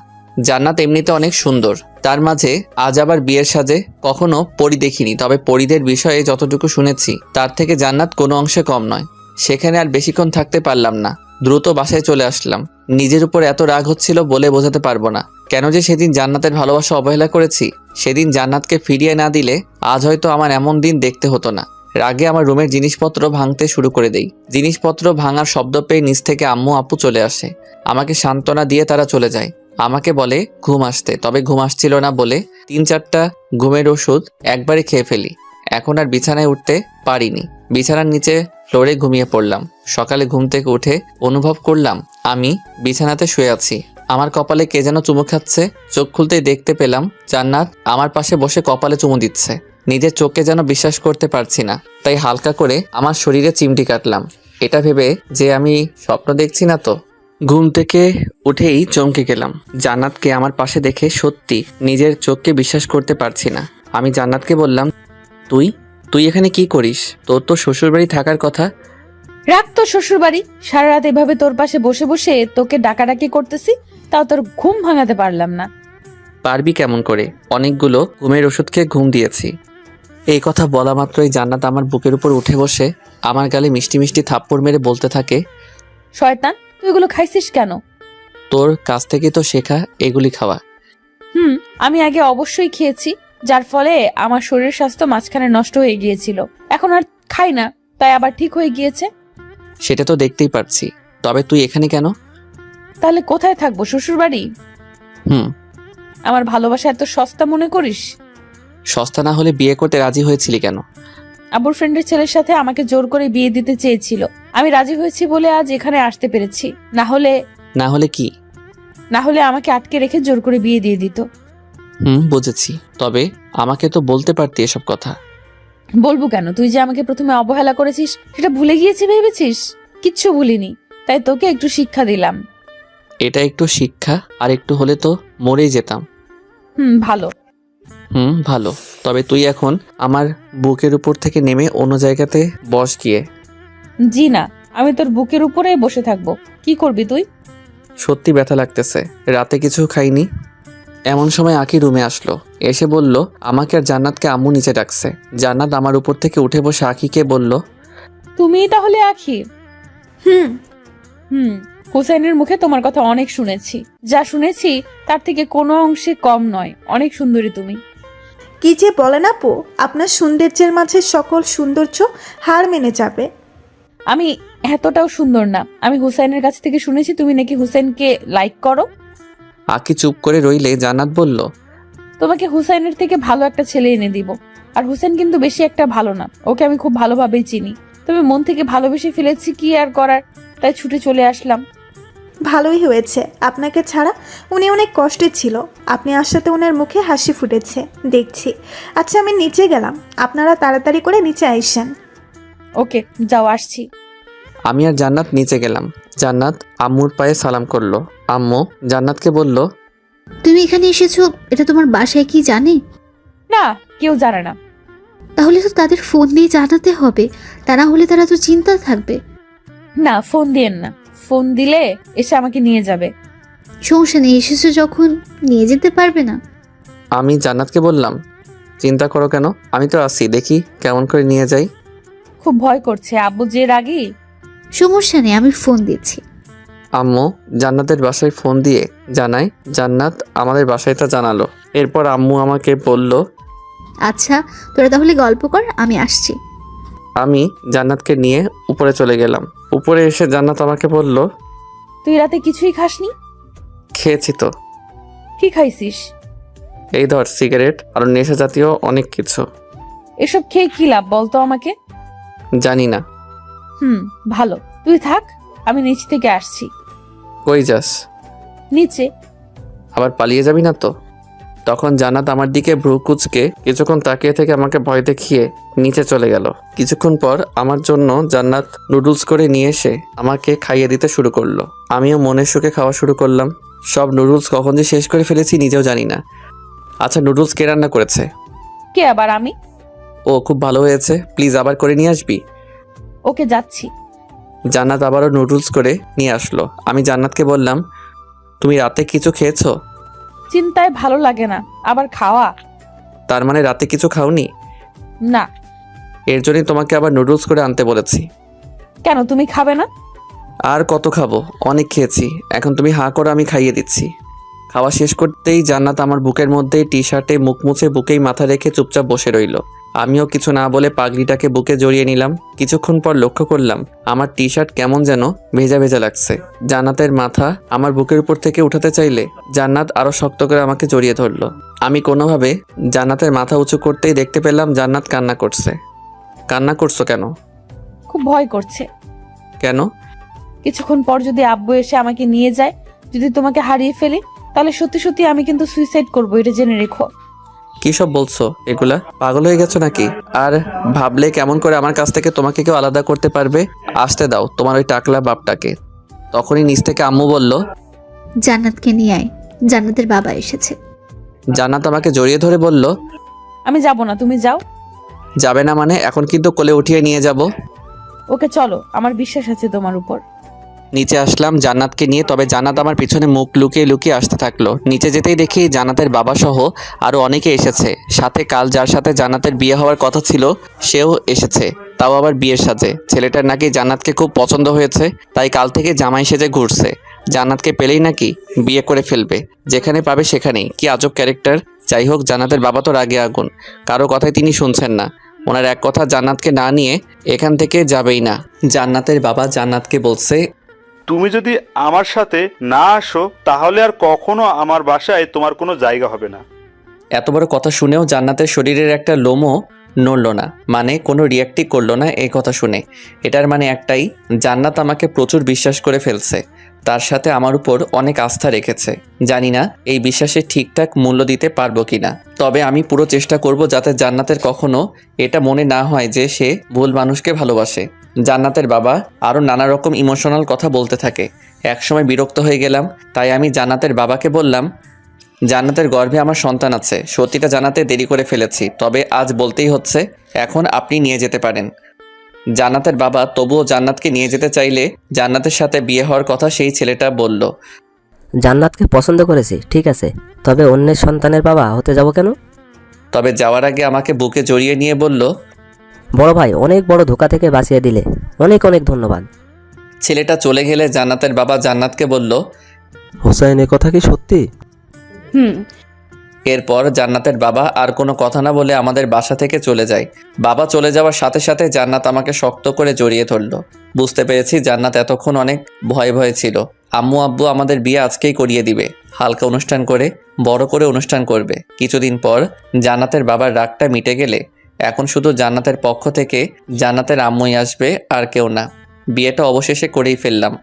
জান্নাত এমনিতে অনেক সুন্দর, তার মাঝে আজ আবার বিয়ের সাজে। কখনো পরি দেখিনি, তবে পরিদের বিষয়ে যতটুকু শুনেছি তার থেকে জান্নাত কোনো অংশে কম নয়। সেখানে আর বেশিক্ষণ থাকতে পারলাম না, দ্রুত বাসায় চলে আসলাম। নিজের উপর এত রাগ হচ্ছিল বলে বোঝাতে পারবো না। কেন যে সেদিন জান্নাতের ভালোবাসা অবহেলা করেছি। সেদিন জান্নাতকে ফিরিয়ে না দিলে আজ হয়তো আমার এমন দিন দেখতে হতো না। রাগে আমার রুমের জিনিসপত্র ভাঙতে শুরু করে দেই। জিনিসপত্র ভাঙার শব্দ পেয়ে নিচ থেকে আম্মু আপু চলে আসে। আমাকে সান্ত্বনা দিয়ে তারা চলে যায়। আমাকে বলে ঘুম আসতে, তবে ঘুম আসছিল না বলে 3-4টা ঘুমের ওষুধ একবারে খেয়ে ফেলি। এখন আর বিছানায় উঠতে পারিনি। বিছানার নিচে ফ্লোরে ঘুমিয়ে পড়লাম। সকালে ঘুম থেকে উঠে অনুভব করলাম আমি বিছানাতে শুয়ে আছি। আমার কপালে কে যেন চুমু খাচ্ছে। চোখ খুলতেই দেখতে পেলাম জান্নাত আমার পাশে বসে কপালে চুমু দিচ্ছে। নিজের চোখকে যেন বিশ্বাস করতে পারছি না, তাই হালকা করে আমার শরীরে চিমটি কাটলাম, এটা ভেবে যে আমি স্বপ্ন দেখছি না তো। ঘুম থেকে উঠেই চমকে গেলাম। জান্নাতকে আমার পাশে দেখে সত্যি নিজের চোখকে বিশ্বাস করতে পারছি না। আমি জান্নাতকে বললাম, তুই এখানে কি করিস? তোর তো শ্বশুরবাড়ি থাকার কথা।
রাখ তো শ্বশুর বাড়ি। সারা রাত এভাবে তোর পাশে বসে বসে তোকে ডাকাডাকি করতেছি, তাও তোর ঘুম ভাঙাতে পারলাম না।
পারবি কেমন করে? অনেকগুলো ঘুমের ওষুধ খেয়ে ঘুম দিয়েছি। এই কথা বলা মাত্রই জান্নাত আমার বুকের উপর উঠে বসে আমার গালে মিষ্টি মিষ্টি থাপ্পড় মেরে বলতে থাকে,
শয়তান, তুই এগুলো খাইছিস কেন?
তোর কাছ থেকে তো শেখা এগুলি খাওয়া।
আমি আগে অবশ্যই খেয়েছি, যার ফলে আমার শরীর স্বাস্থ্য মাঝখানে নষ্ট হয়ে গিয়েছিল। এখন আর খাই না, তাই আবার ঠিক হয়ে গিয়েছে।
সেটা তো দেখতেই পারছি, তবে তুই এখানে কেন?
তাহলে কোথায় থাকবো? শ্বশুর বাড়ি। আমার ভালোবাসা এত সস্তা মনে করিস?
সস্তা না হলে বিয়ে করতে রাজি হয়েছিলি কেন?
আবুর ফ্রেন্ডের ছেলের সাথে আমাকে জোর করে বিয়ে দিতে চেয়েছিল। আমি রাজি হয়েছি বলে আজ এখানে আসতে পেরেছি, না হলে
না হলে কি?
না হলে আমাকে আটকে রেখে জোর করে বিয়ে দিয়ে দিত।
বুঝেছি, তবে আমাকে তো বলতে পারতি এসব কথা।
বলবো কেন? তুই যে আমাকে প্রথমে অবহেলা করেছিস সেটা ভুলে গিয়েছি ভেবেছিস? কিচ্ছু ভুলিনি, তাই তোকে একটু শিক্ষা দিলাম।
এটা একটু শিক্ষা, আর একটু হলে তো মরেই যেতাম।
ভালো।
ভালো। তবে তুই এখন আমার বুকের উপর থেকে নেমে অন্য জায়গাতে বস গিয়ে।
জি না, আমি তোর বুকের উপরে বসে থাকবো। কি করবি তুই?
সত্যি ব্যথা লাগতেছে, রাতে কিছু খাইনি। এমন সময় আকি রুমে আসলো, এসে বলল আমাকে আর জান্নাতকে আম্মু নিচে ডাকছে। জান্নাত আমার উপর থেকে উঠে বসে আকিকে বলল,
তুমি তাহলে আখি?
হুম।
হুসাইনের মুখে তোমার কথা অনেক শুনেছি, যা শুনেছি তার থেকে কোনো অংশে কম নয়। অনেক সুন্দরী তুমি।
কি যে বলেন আপু, আপনার সৌন্দর্যের মাঝে সকল সৌন্দর্য হার মেনে যাবে।
আমি এতটাও সুন্দর না। আমি হুসাইনের কাছ থেকে শুনেছি তুমি নাকি হুসাইনকে লাইক করো।
আকি চুপ করে রইলে জান্নাত বলল,
তোমাকে হুসাইনের থেকে ভালো একটা ছেলে এনে দিব। আর হুসাইন কিন্তু বেশি একটা ভালো না, ওকে আমি খুব ভালোভাবেই চিনি। তবে মন থেকে ভালোবেসে ফেলেছি, কি আর করার, তাই ছুটে চলে আসলাম।
ভালোই হয়েছে, আপনাকে ছাড়া উনি অনেক কষ্টে ছিল। আপনি আসাতে ওনার মুখে হাসি ফুটেছে দেখছি। আচ্ছা আমি নিচে গেলাম, আপনারা তাড়াতাড়ি করে নিচে আইসেন।
ওকে যাও, আসছি।
আমি আর জান্নাত নিচে গেলাম। জান্নাত আম্মুর পায়ে সালাম করলো। আম্মু জান্নাতকে বলল,
তুমি এখানে এসেছো, এটা তোমার বাসায় কি জানে?
না, কেউ জানে না।
তাহলে তো তাদের ফোন দিয়ে জানাতে হবে, তা না হলে তারা তো চিন্তা থাকবে।
না, ফোন দিয়েন না। ফোন দিলে এসে আমাকে নিয়ে যাবে।
সমস্যা নেই, এসেছো যখন নিয়ে যেতে পারবে না?
আমি জান্নাতকে বললাম, চিন্তা করো কেন, আমি তো আছি, দেখি কেমন করে নিয়ে যাই।
খুব ভয় করছে, আব্বু যে রাগী।
সমস্যা নেই, আমি ফোন দিচ্ছি।
আম্মু জান্নাতের বাসায় ফোন দিয়ে জানায়, জান্নাত আমাদের বাসায়টা জানালো। এরপর আম্মু আমাকে বলল,
আচ্ছা তোরা তাহলে গল্প কর, আমি আসছি।
আমি জান্নাতকে নিয়ে উপরে চলে গেলাম। উপরে এসে জান্নাত আমাকে বলল,
তুই রাতে কিছুই খাসনি?
খেয়েছি তো।
কি খাইছিস?
এই ধর সিগারেট আর নেশা জাতীয় অনেক কিছু।
এসব খেয়ে কি লাভ বলতো আমাকে?
জানি না।
ভালো, তুই থাক, আমি নিচ থেকে আসছি।
কই যাস?
নিচে।
আবার পালিয়ে যাবি না তো? তখন জান্নাত আমার দিকে ভ্রু কুচকে কিছুক্ষণ তাকিয়ে থেকে আমাকে ভয় দেখিয়ে নিচে চলে গেল। কিছুক্ষণ পর আমার জন্য জান্নাত নুডলস করে নিয়ে এসে আমাকে খাইয়ে দিতে শুরু করলো। আমিও মনের সুখে খাওয়া শুরু করলাম। সব নুডলস কখন যে শেষ করে ফেলেছি নিজেও জানি না। আচ্ছা, নুডলস কে রান্না করেছে?
কে আবার? আমি।
ও খুব ভালো হয়েছে, প্লিজ আবার করে নিয়ে আসবি।
ওকে, যাচ্ছি।
জান্নাত আবারও নুডলস করে নিয়ে আসলো। আমি জান্নাতকে বললাম, তুমি রাতে কিছু খেয়েছো?
চিন্তায় ভালো লাগে না, আবার খাওয়া।
তার মানে রাতে কিছু খাওনি?
না।
এর জন্যই তোমাকে আবার নুডলস করে আনতে বলেছি।
কেন, তুমি খাবে না?
আর কত খাবো, অনেক খেয়েছি। এখন তুমি হাঁ করো, আমি খাইয়ে দিচ্ছি। খাওয়া শেষ করতেই জান্নাত আমার বুকের মধ্যে টি শার্টে মুখ মুছে বুকেই মাথা রেখে চুপচাপ বসে রইল। আমিও কিছু না বলে পাগড়িটাকে বুকে জড়িয়ে নিলাম। কিছুক্ষণ পর লক্ষ্য করলাম আমার টি শার্ট কেমন যেন ভেজা ভেজা লাগছে। জান্নাতের মাথা আমার বুকের উপর থেকে উঠাতে চাইলে জান্নাত আরো শক্ত করে আমাকে জড়িয়ে ধরলো। আমি কোনোভাবে জান্নাতের মাথা উঁচু করতেই দেখতে পেলাম জান্নাত কান্না করছে। কান্না করছো কেন?
খুব ভয় করছে।
কেন?
কিছুক্ষণ পর যদি আব্বু এসে আমাকে নিয়ে যায়, যদি তোমাকে হারিয়ে ফেলি, তাহলে সত্যি সত্যি আমি কিন্তু সুইসাইড করবো, এটা জেনে রেখো।
কি সব বলছো এগুলা? পাগল হয়ে গেছো নাকি? আর ভাবলে কেমন করে আমার কাছ থেকে তোমাকে কেউ আলাদা করতে পারবে? আসতে দাও তোমার ওই টাকলা বাপটাকে। তখনই নিচ থেকে আম্মু বলল,
জান্নাতকে নিয়ে আয়, জান্নাতের বাবা এসেছে।
জান্নাত আমাকে জড়িয়ে ধরে বলল,
আমি যাব না, তুমি যাও।
যাবে না মানে? এখন কিন্তু কোলে উঠিয়ে নিয়ে যাব।
ওকে চলো, আমার বিশ্বাস আছে তোমার উপর।
নিচে আসলাম জান্নাতকে নিয়ে, তবে জান্নাত আমার পিছনে মুখ লুকিয়ে লুকিয়ে আসতে থাকলো। নিচে যেতেই দেখি জান্নাতের বাবা সহ আরো অনেকে এসেছে। সাথে কাল যার সাথে জান্নাতের বিয়ে হওয়ার কথা ছিল সেও এসেছে, তাও আবার বিয়ের সাজে। ছেলেটার নাকি জান্নাতকে খুব পছন্দ হয়েছে, তাই কাল থেকে জামাই সেজে ঘুরছে। জান্নাতকে পেলেই নাকি বিয়ে করে ফেলবে, যেখানে পাবে সেখানেই। কি আজব ক্যারেক্টার। যাই হোক, জান্নাতের বাবা তো রাগে আগুন, কারো কথাই তিনি শুনছেন না। ওনার এক কথা জান্নাতকে না নিয়ে এখান থেকে যাবেই না। জান্নাতের বাবা জান্নাতকে বলছে,
তুমি যদি আমার সাথে না আসো তাহলে আর কখনো আমার বাসায় তোমার কোনো জায়গা হবে না।
এত বড় কথা শুনেও জান্নাতের শরীরের একটা লোমও নড়ল না, মানে কোনো রিয়াক্টই করলো না এই কথা শুনে। এটার মানে একটাই, জান্নাত আমাকে প্রচুর বিশ্বাস করে ফেলছে। তার সাথে আমার উপর অনেক আস্থা রেখেছে। জানি না এই বিশ্বাসের ঠিকঠাক মূল্য দিতে পারবো কিনা, তবে আমি পুরো চেষ্টা করব যাতে জান্নাতের কখনো এটা মনে না হয় যে সে ভুল মানুষকে ভালোবাসে। জান্নাতের বাবা আরও নানা রকম ইমোশনাল কথা বলতে থাকে। একসময় বিরক্ত হয়ে গেলাম, তাই আমি জান্নাতের বাবাকে বললাম, জান্নাতের গর্ভে আমার সন্তান আছে, সত্যিটা জানাতে দেরি করে ফেলেছি, তবে আজ বলতেই হচ্ছে, এখন আপনি নিয়ে যেতে পারেন। জান্নাতের বাবা তবুও জান্নাতকে নিয়ে যেতে চাইলে জান্নাতের সাথে বিয়ে হওয়ার কথা সেই ছেলেটা বলল।
জান্নাতকে পছন্দ করেছি, ঠিক আছে, তবে অন্যের সন্তানের বাবা হতে যাব কেন?
তবে যাওয়ার আগে আমাকে বুকে জড়িয়ে নিয়ে বলল,
বড় ভাই, অনেক বড় ধোকা থেকে বাঁচিয়ে দিলে, অনেক অনেক ধন্যবাদ।
ছেলেটা চলে গেলে জান্নাতের বাবা জান্নাতকে বলল,
হোসাইন, এ কথা কি সত্যি?
হুম।
এরপর জান্নাতের বাবা আর কোনো কথা না বলে আমাদের বাসা থেকে চলে যায়। বাবা চলে যাওয়ার সাথে সাথে জান্নাত আমাকে শক্ত করে জড়িয়ে ধরল। বুঝতে পেরেছি জান্নাত এতক্ষণ অনেক ভয়ে ভয়ে ছিল। আম্মু আব্বু আমাদের বিয়ে আজকেই করিয়ে দিবে, হালকা অনুষ্ঠান করে বড় করে অনুষ্ঠান করবে। কিছুদিন পর জান্নাতের বাবার রাগটা মিটে গেলে এখন শুধু জান্নাতের পক্ষ থেকে জান্নাতের আম্মুই আসবে, আর কেউ না। বিয়েটা অবশেষে করেই ফেললাম।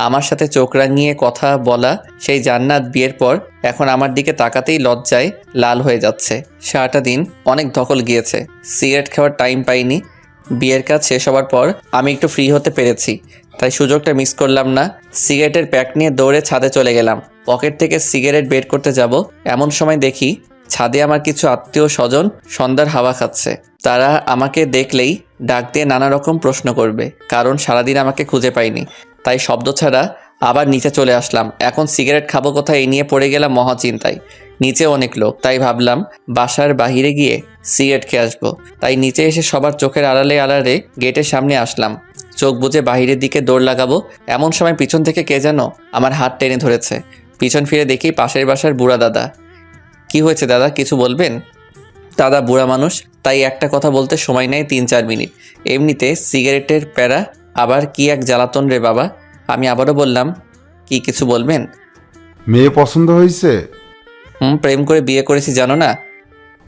আমার সাথে চোখ রাঙিয়ে কথা বলা সেই জান্নাত বিয়ের পর এখন আমার দিকে তাকাতেই লজ্জায় লাল হয়ে যাচ্ছে। সারাটা দিন অনেক ধকল গিয়েছে, সিগারেট খাওয়ার টাইম পাইনি। বিয়ের কাজ শেষ হওয়ার পর আমি একটু ফ্রি হতে পেরেছি, তাই সুযোগটা মিস করলাম না। সিগারেটের প্যাক নিয়ে দৌড়ে ছাদে চলে গেলাম। পকেট থেকে সিগারেট বের করতে যাব, এমন সময় দেখি ছাদে আমার কিছু আত্মীয় স্বজন সন্ধ্যার হাওয়া খাচ্ছে। তারা আমাকে দেখলেই ডাক দিয়ে নানা রকম প্রশ্ন করবে, কারণ সারাদিন আমাকে খুঁজে পাইনি। তাই শব্দ ছাড়া আবার নিচে চলে আসলাম। এখন সিগারেট খাবো কোথায়, এই নিয়ে পড়ে গেলাম মহাচিন্তায়। নিচে অনেক লোক, তাই ভাবলাম বাসার বাহিরে গিয়ে সিগারেট খেয়ে আসবো। তাই নিচে এসে সবার চোখের আড়ালে আড়ালে গেটের সামনে আসলাম। চোখ বুজে বাহিরের দিকে দৌড় লাগাবো, এমন সময় পিছন থেকে কে যেন আমার হাত টেনে ধরেছে। পিছন ফিরে দেখি পাশের বাসার বুড়া দাদা। কি হয়েছে দাদা, কিছু বলবেন? দাদা বুড়া মানুষ, তাই একটা কথা বলতে সময় নেয় 3-4 মিনিট। এমনিতে সিগারেটের প্যারা, আবার কি এক জ্বালাতন রে বাবা। আমি আবারও বললাম, কি কিছু বলবেন?
মেয়ে পছন্দ হয়েছে?
প্রেম করে বিয়ে করেছি জানো না।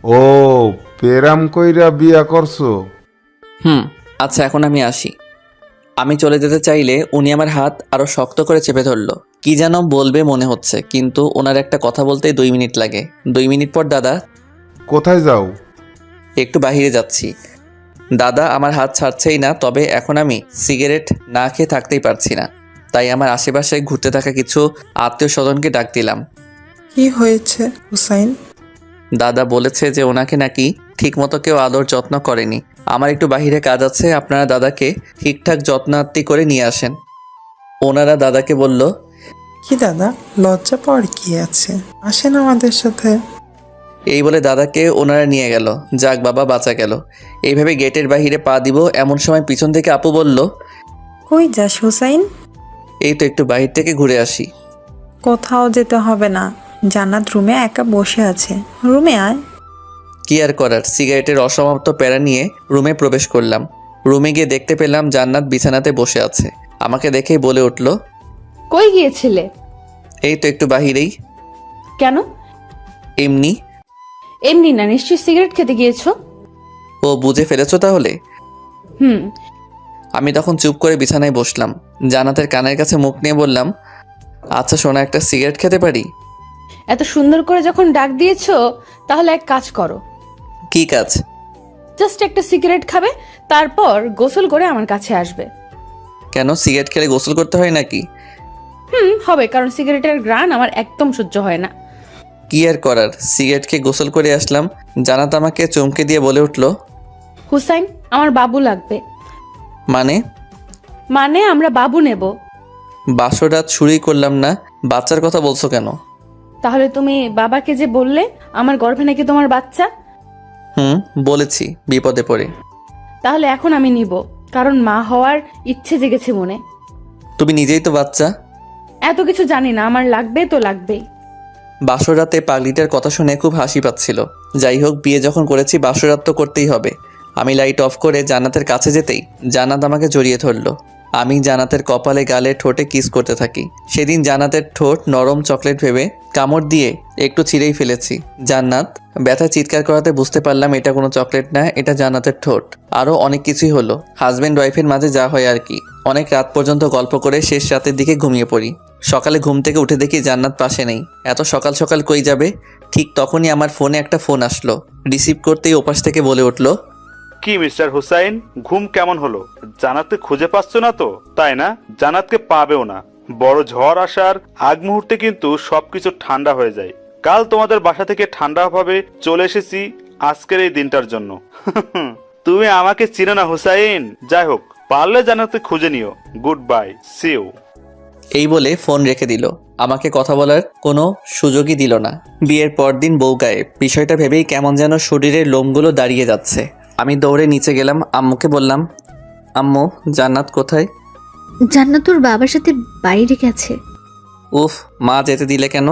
ও, পেরাম কইরা বিয়া করছো?
আচ্ছা এখন আমি আসি। আমি চলে যেতে চাইলে উনি আমার হাত আরও শক্ত করে চেপে ধরলো। কি যেন বলবে মনে হচ্ছে, কিন্তু ওনার একটা কথা বলতেই 2 মিনিট লাগে। 2 মিনিট পর দাদা,
কোথায় যাও?
একটু বাইরে যাচ্ছি। দাদা আমার হাত ছাড়ছেই না, তবে এখন আমি সিগারেট না খেয়ে থাকতেই পারছি না। তাই আমার আশেপাশে ঘুরতে থাকা কিছু আত্মীয় স্বজনকে ডাক দিলাম।
কি হয়েছে হুসাইন?
দাদা বলেছে যে ওনাকে নাকি ঠিকমতো কেউ আদর যত্ন করেনি। আমার একটু বাইরে কাজ আছে, আপনারা দাদাকে ঠিকঠাক যত্নার্তি করে নিয়ে আসেন। ওনারা দাদাকে বলল,
কি দাদা, লজ্জা পাওয়ার কি আছে, আসেন আমাদের সাথে।
এই বলে দাদাকে ওনারা নিয়ে গেল। যাক বাবা, বাঁচা গেল। এইভাবে গেটের বাহিরে পা দিব, এমন সময় পিছন থেকে আপু বলল,
কই যাস হুসাইন?
এই তো একটু বাহির থেকে ঘুরে আসি।
কোথাও যেতে হবে না, জান্নাত রুমে একা বসে আছে, রুমে আয়।
কি আর করার, সিগারেটের অসমাপ্ত প্যারা নিয়ে রুমে প্রবেশ করলাম। রুমে গিয়ে দেখতে পেলাম জান্নাত বিছানাতে বসে আছে। আমাকে দেখেই বলে উঠল,
কই গিয়েছিলে?
এই তো একটু বাহিরেই।
কেন?
এমনি।
এমনি না, নিশ্চয়ই সিগারেট খেতে গিয়েছো।
ও, বুঝে ফেলেছো তাহলে।
হুম।
আমি তখন চুপ করে বিছানায় বসলাম। জান্নাতের কানের কাছে মুখ নিয়ে বললাম, আচ্ছা সোনা, একটা সিগারেট খেতে পারি?
এত সুন্দর করে যখন ডাক দিয়েছো, তাহলে এক কাজ করো।
কি কাজ?
জাস্ট একটা সিগারেট খাবে, তারপর গোসল করে আমার কাছে আসবে।
কেন, সিগারেট খেলে গোসল করতে হয় নাকি?
হবে, কারণ সিগারেটের ঘ্রাণ আমার একদম সহ্য হয় না।
কি আর করার, সিগারেট খেয়ে গোসল করে আসলাম। জান্নাত আমাকে চমকে দিয়ে বলে উঠল,
হুসাইন, আমার বাবু লাগবে।
মানে
আমরা বাবু নেব।
বাসরাত শুরুই করলাম না, বাচ্চার কথা বলছো কেন?
তাহলে তুমি বাবাকে যে বললে আমার গর্ভে নাকি তোমার বাচ্চা।
বলেছি, বিপদে পড়ে।
তাহলে এখন আমি নিব, কারণ মা হওয়ার ইচ্ছে জেগেছে মনে।
তুমি নিজেই তো বাচ্চা।
এত কিছু জানি না, আমার লাগবে তো লাগবেই।
বাসরাতে পাগলিটার কথা শুনে খুব হাসি পাচ্ছিল। যাই হোক, বিয়ে যখন করেছি বাসরাত তো করতেই হবে। আমি লাইট অফ করে জান্নাতের কাছে যেতেই জান্নাত আমাকে জড়িয়ে ধরলো। আমি জান্নাতের কপালে, গালে, ঠোঁটে কিস করতে থাকি। সেদিন জান্নাতের ঠোঁট নরম চকলেট ভেবে কামড় দিয়ে একটু ছিঁড়েই ফেলেছি। জান্নাত ব্যথায় চিৎকার করাতে বুঝতে পারলাম এটা কোনো চকলেট না, এটা জান্নাতের ঠোঁট। আরও অনেক কিছুই হলো, হাজব্যান্ড ওয়াইফের মাঝে যা হয় আর কি। অনেক রাত পর্যন্ত গল্প করে শেষ রাতের দিকে ঘুমিয়ে পড়ি। সকালে ঘুম থেকে উঠে দেখি জান্নাত পাশে নেই। এত সকাল সকাল কই যাবে? ঠিক তখনই আমার ফোনে একটা ফোন আসলো। রিসিভ করতেই ওপাশ থেকে বলে উঠলো,
কি মিস্টার হুসাইন, ঘুম কেমন হলো? জান্নাতকে খুঁজে পাচ্ছ না তো, তাই না? জান্নাতকে পাবেও না। বড় ঝড় আসার আগ মুহূর্তে কিন্তু সবকিছু ঠান্ডা হয়ে যায়। কাল তোমাদের বাসা থেকে ঠান্ডাভাবে চলে এসেছি আজকের এই দিনটার জন্য। তুমি আমাকে চিনো না হুসাইন। যাই হোক, পারলে জান্নাতকে খুঁজে নিও। Good bye, see you.
এই বলে ফোন রেখে দিল। আমাকে কথা বলার কোনো সুযোগই দিল না। বিয়ের পরদিন বউ গায়ে, বিষয়টা ভেবেই কেমন যেন শরীরের লোমগুলো দাঁড়িয়ে যাচ্ছে। আমি দৌড়ে নিচে গেলাম, আম্মুকে বললাম, আম্মু জান্নাত কোথায়?
জান্নাত তোর বাবার সাথে বাইরে গেছে।
উফ, মা যেতে দিলে কেন?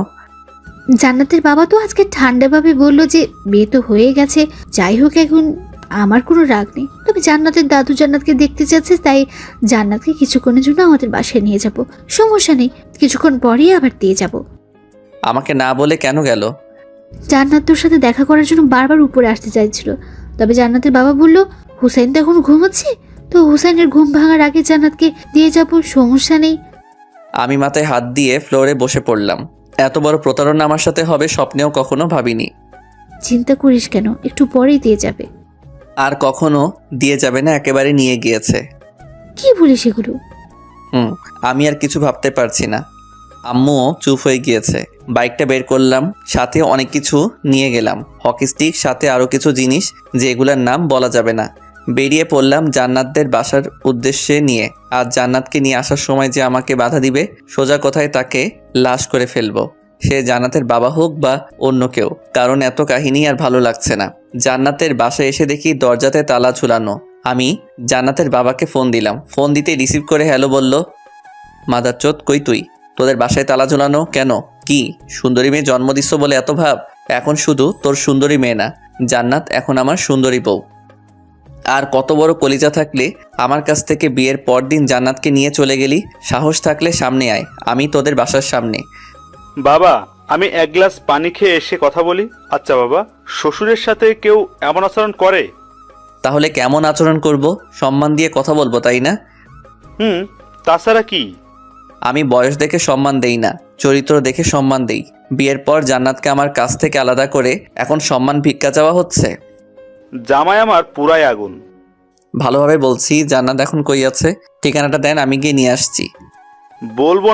জান্নাতের বাবা তো আজকে ঠান্ডাভাবে বলল যে বিয়ে তো হয়ে গেছে, যাই হোক এখন আমার কোনো রাগ নেই, তবে জান্নাতের দাদু জান্নাতকে দেখতে চাচ্ছে, তাই জান্নাতকে কিছুক্ষণের জন্য আমাদের বাসায় নিয়ে যাব। সমস্যা নেই, কিছুক্ষণ পরেই আবার দিয়ে যাব।
আমাকে না বলে কেন গেল?
জান্নাত তোর সাথে দেখা করার জন্য বারবার উপরে আসতে চাইছিল, তবে জান্নাতের বাবা বলল হুসাইন তো এখন ঘুমাচ্ছে, তো হুসাইনের ঘুম ভাঙার আগে জান্নাতকে দিয়ে যাব, সমস্যা নেই।
আমি মাথায় হাত দিয়ে ফ্লোরে বসে পড়লাম। এত বড় প্রতারণা আমার সাথে হবে স্বপ্নেও কখনো ভাবিনি।
চিন্তা করিস কেন, একটু পরেই দিয়ে যাবে।
আর কখনো দিয়ে যাবে না, একেবারে নিয়ে গিয়েছে।
কি বলিস এগুলো?
আমি আর কিছু ভাবতে পারছি না। আম্মুও চুপ হয়ে গিয়েছে। বাইকটা বের করলাম, সাথে অনেক কিছু নিয়ে গেলাম, হকি স্টিক, সাথে আরও কিছু জিনিস যেগুলোর নাম বলা যাবে না। বেরিয়ে পড়লাম জান্নাতদের বাসার উদ্দেশ্যে নিয়ে। আর জান্নাতকে নিয়ে আসার সময় যে আমাকে বাধা দিবে, সোজা কথায় তাকে লাশ করে ফেলবো, সে জান্নাতের বাবা হোক বা অন্য কেউ। কারণ এত কাহিনী আর ভালো লাগছে না। জান্নাতের বাসায় এসে দেখি দরজাতে তালা ঝুলানো। আমি জান্নাতের বাবাকে ফোন দিলাম। ফোন দিতে রিসিভ করে হ্যালো বলল। মাদারচোদ, কই তুই? তোদের বাসায় তালা ঝুলানো কেন? কি সুন্দরী মেয়ে জন্ম দিচ্ছ বলে এত ভাব? এখন শুধু তোর সুন্দরী মেয়ে না, জান্নাত এখন আমার সুন্দরী বউ। আর কত বড় কলিজা থাকলে আমার কাছ থেকে বিয়ের পর দিন জান্নাতকে নিয়ে চলে গেলি? সাহস থাকলে সামনে আয়, আমি তোদের বাসার সামনে।
বাবা, আমি এক গ্লাস পানি খেয়ে এসে কথা বলি। আচ্ছা বাবা, শ্বশুরের সাথে কেউ এমন আচরণ করে?
তাহলে কেমন আচরণ করব? সম্মান দিয়ে কথা বলবো, তাই না?
তাছাড়া কি?
আমি বয়স দেখে সম্মান দেই না, চরিত্র দেখে সম্মান দেই। বিয়ের পর জান্নাতকে আমার কাছ থেকে আলাদা করে এখন সম্মান ভিক্ষা চাওয়া হচ্ছে।
জামাই আমার পুরাই আগুন।
ভালোভাবে বলছি, জান্নাত এখন কই আছে? ঠিকানাটা দেন, আমি গিয়ে নিয়ে আসছি।
বলবো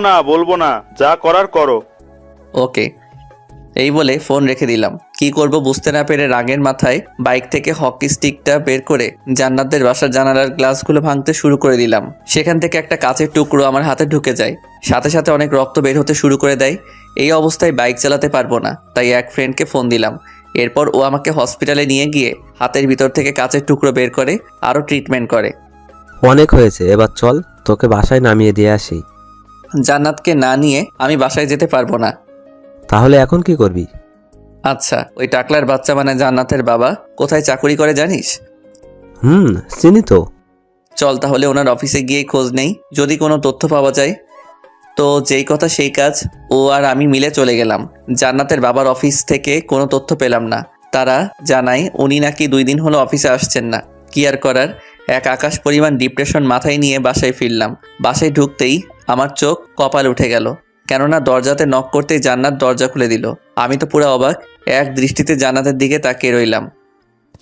না, যা করার করো।
ওকে। এই বলে ফোন রেখে দিলাম। কি করব বুঝতে না পেরে রাগের মাথায় বাইক থেকে হকি স্টিকটা বের করে জান্নাতদের বাসার জানালার গ্লাসগুলো ভাঙতে শুরু করে দিলাম। সেখান থেকে একটা কাঁচের টুকরো আমার হাতে ঢুকে যায়, সাথে সাথে অনেক রক্ত বের হতে শুরু করে দেয়। এই অবস্থায় বাইক চালাতে পারবো না, তাই এক ফ্রেন্ডকে ফোন দিলাম। এরপর ও আমাকে হসপিটালে নিয়ে গিয়ে হাতের ভিতর থেকে কাঁচের টুকরো বের করে আরও ট্রিটমেন্ট করে।
অনেক হয়েছে, এবার চল তোকে বাসায় নামিয়ে দিয়ে আসি।
জান্নাতকে না নিয়ে আমি বাসায় যেতে পারবো না।
তাহলে এখন কি করবি?
আচ্ছা, ওই টাকলার বাচ্চা মানে জান্নাতের বাবা কোথায় চাকরি করে জানিস?
চিনি তো।
চল তাহলে ওনার অফিসে গিয়ে খোঁজ নেই, যদি কোনো তথ্য পাওয়া যায়। তো যেই কথা সেই কাজ, ও আর আমি মিলে চলে গেলাম। জান্নাতের বাবার অফিস থেকে কোনো তথ্য পেলাম না। তারা জানায় উনি নাকি 2 দিন হলো অফিসে আসছেন না। কি আর করার, এক আকাশ পরিমাণ ডিপ্রেশন মাথায় নিয়ে বাসায় ফিরলাম। বাসায় ঢুকতেই আমার চোখ কপাল উঠে গেল, কেননা দরজাতে নক করতেই জান্নাত দরজা খুলে দিল। আমি তো পুরো অবাক, এক দৃষ্টিতে জান্নাতের দিকে তাকিয়ে রইলাম।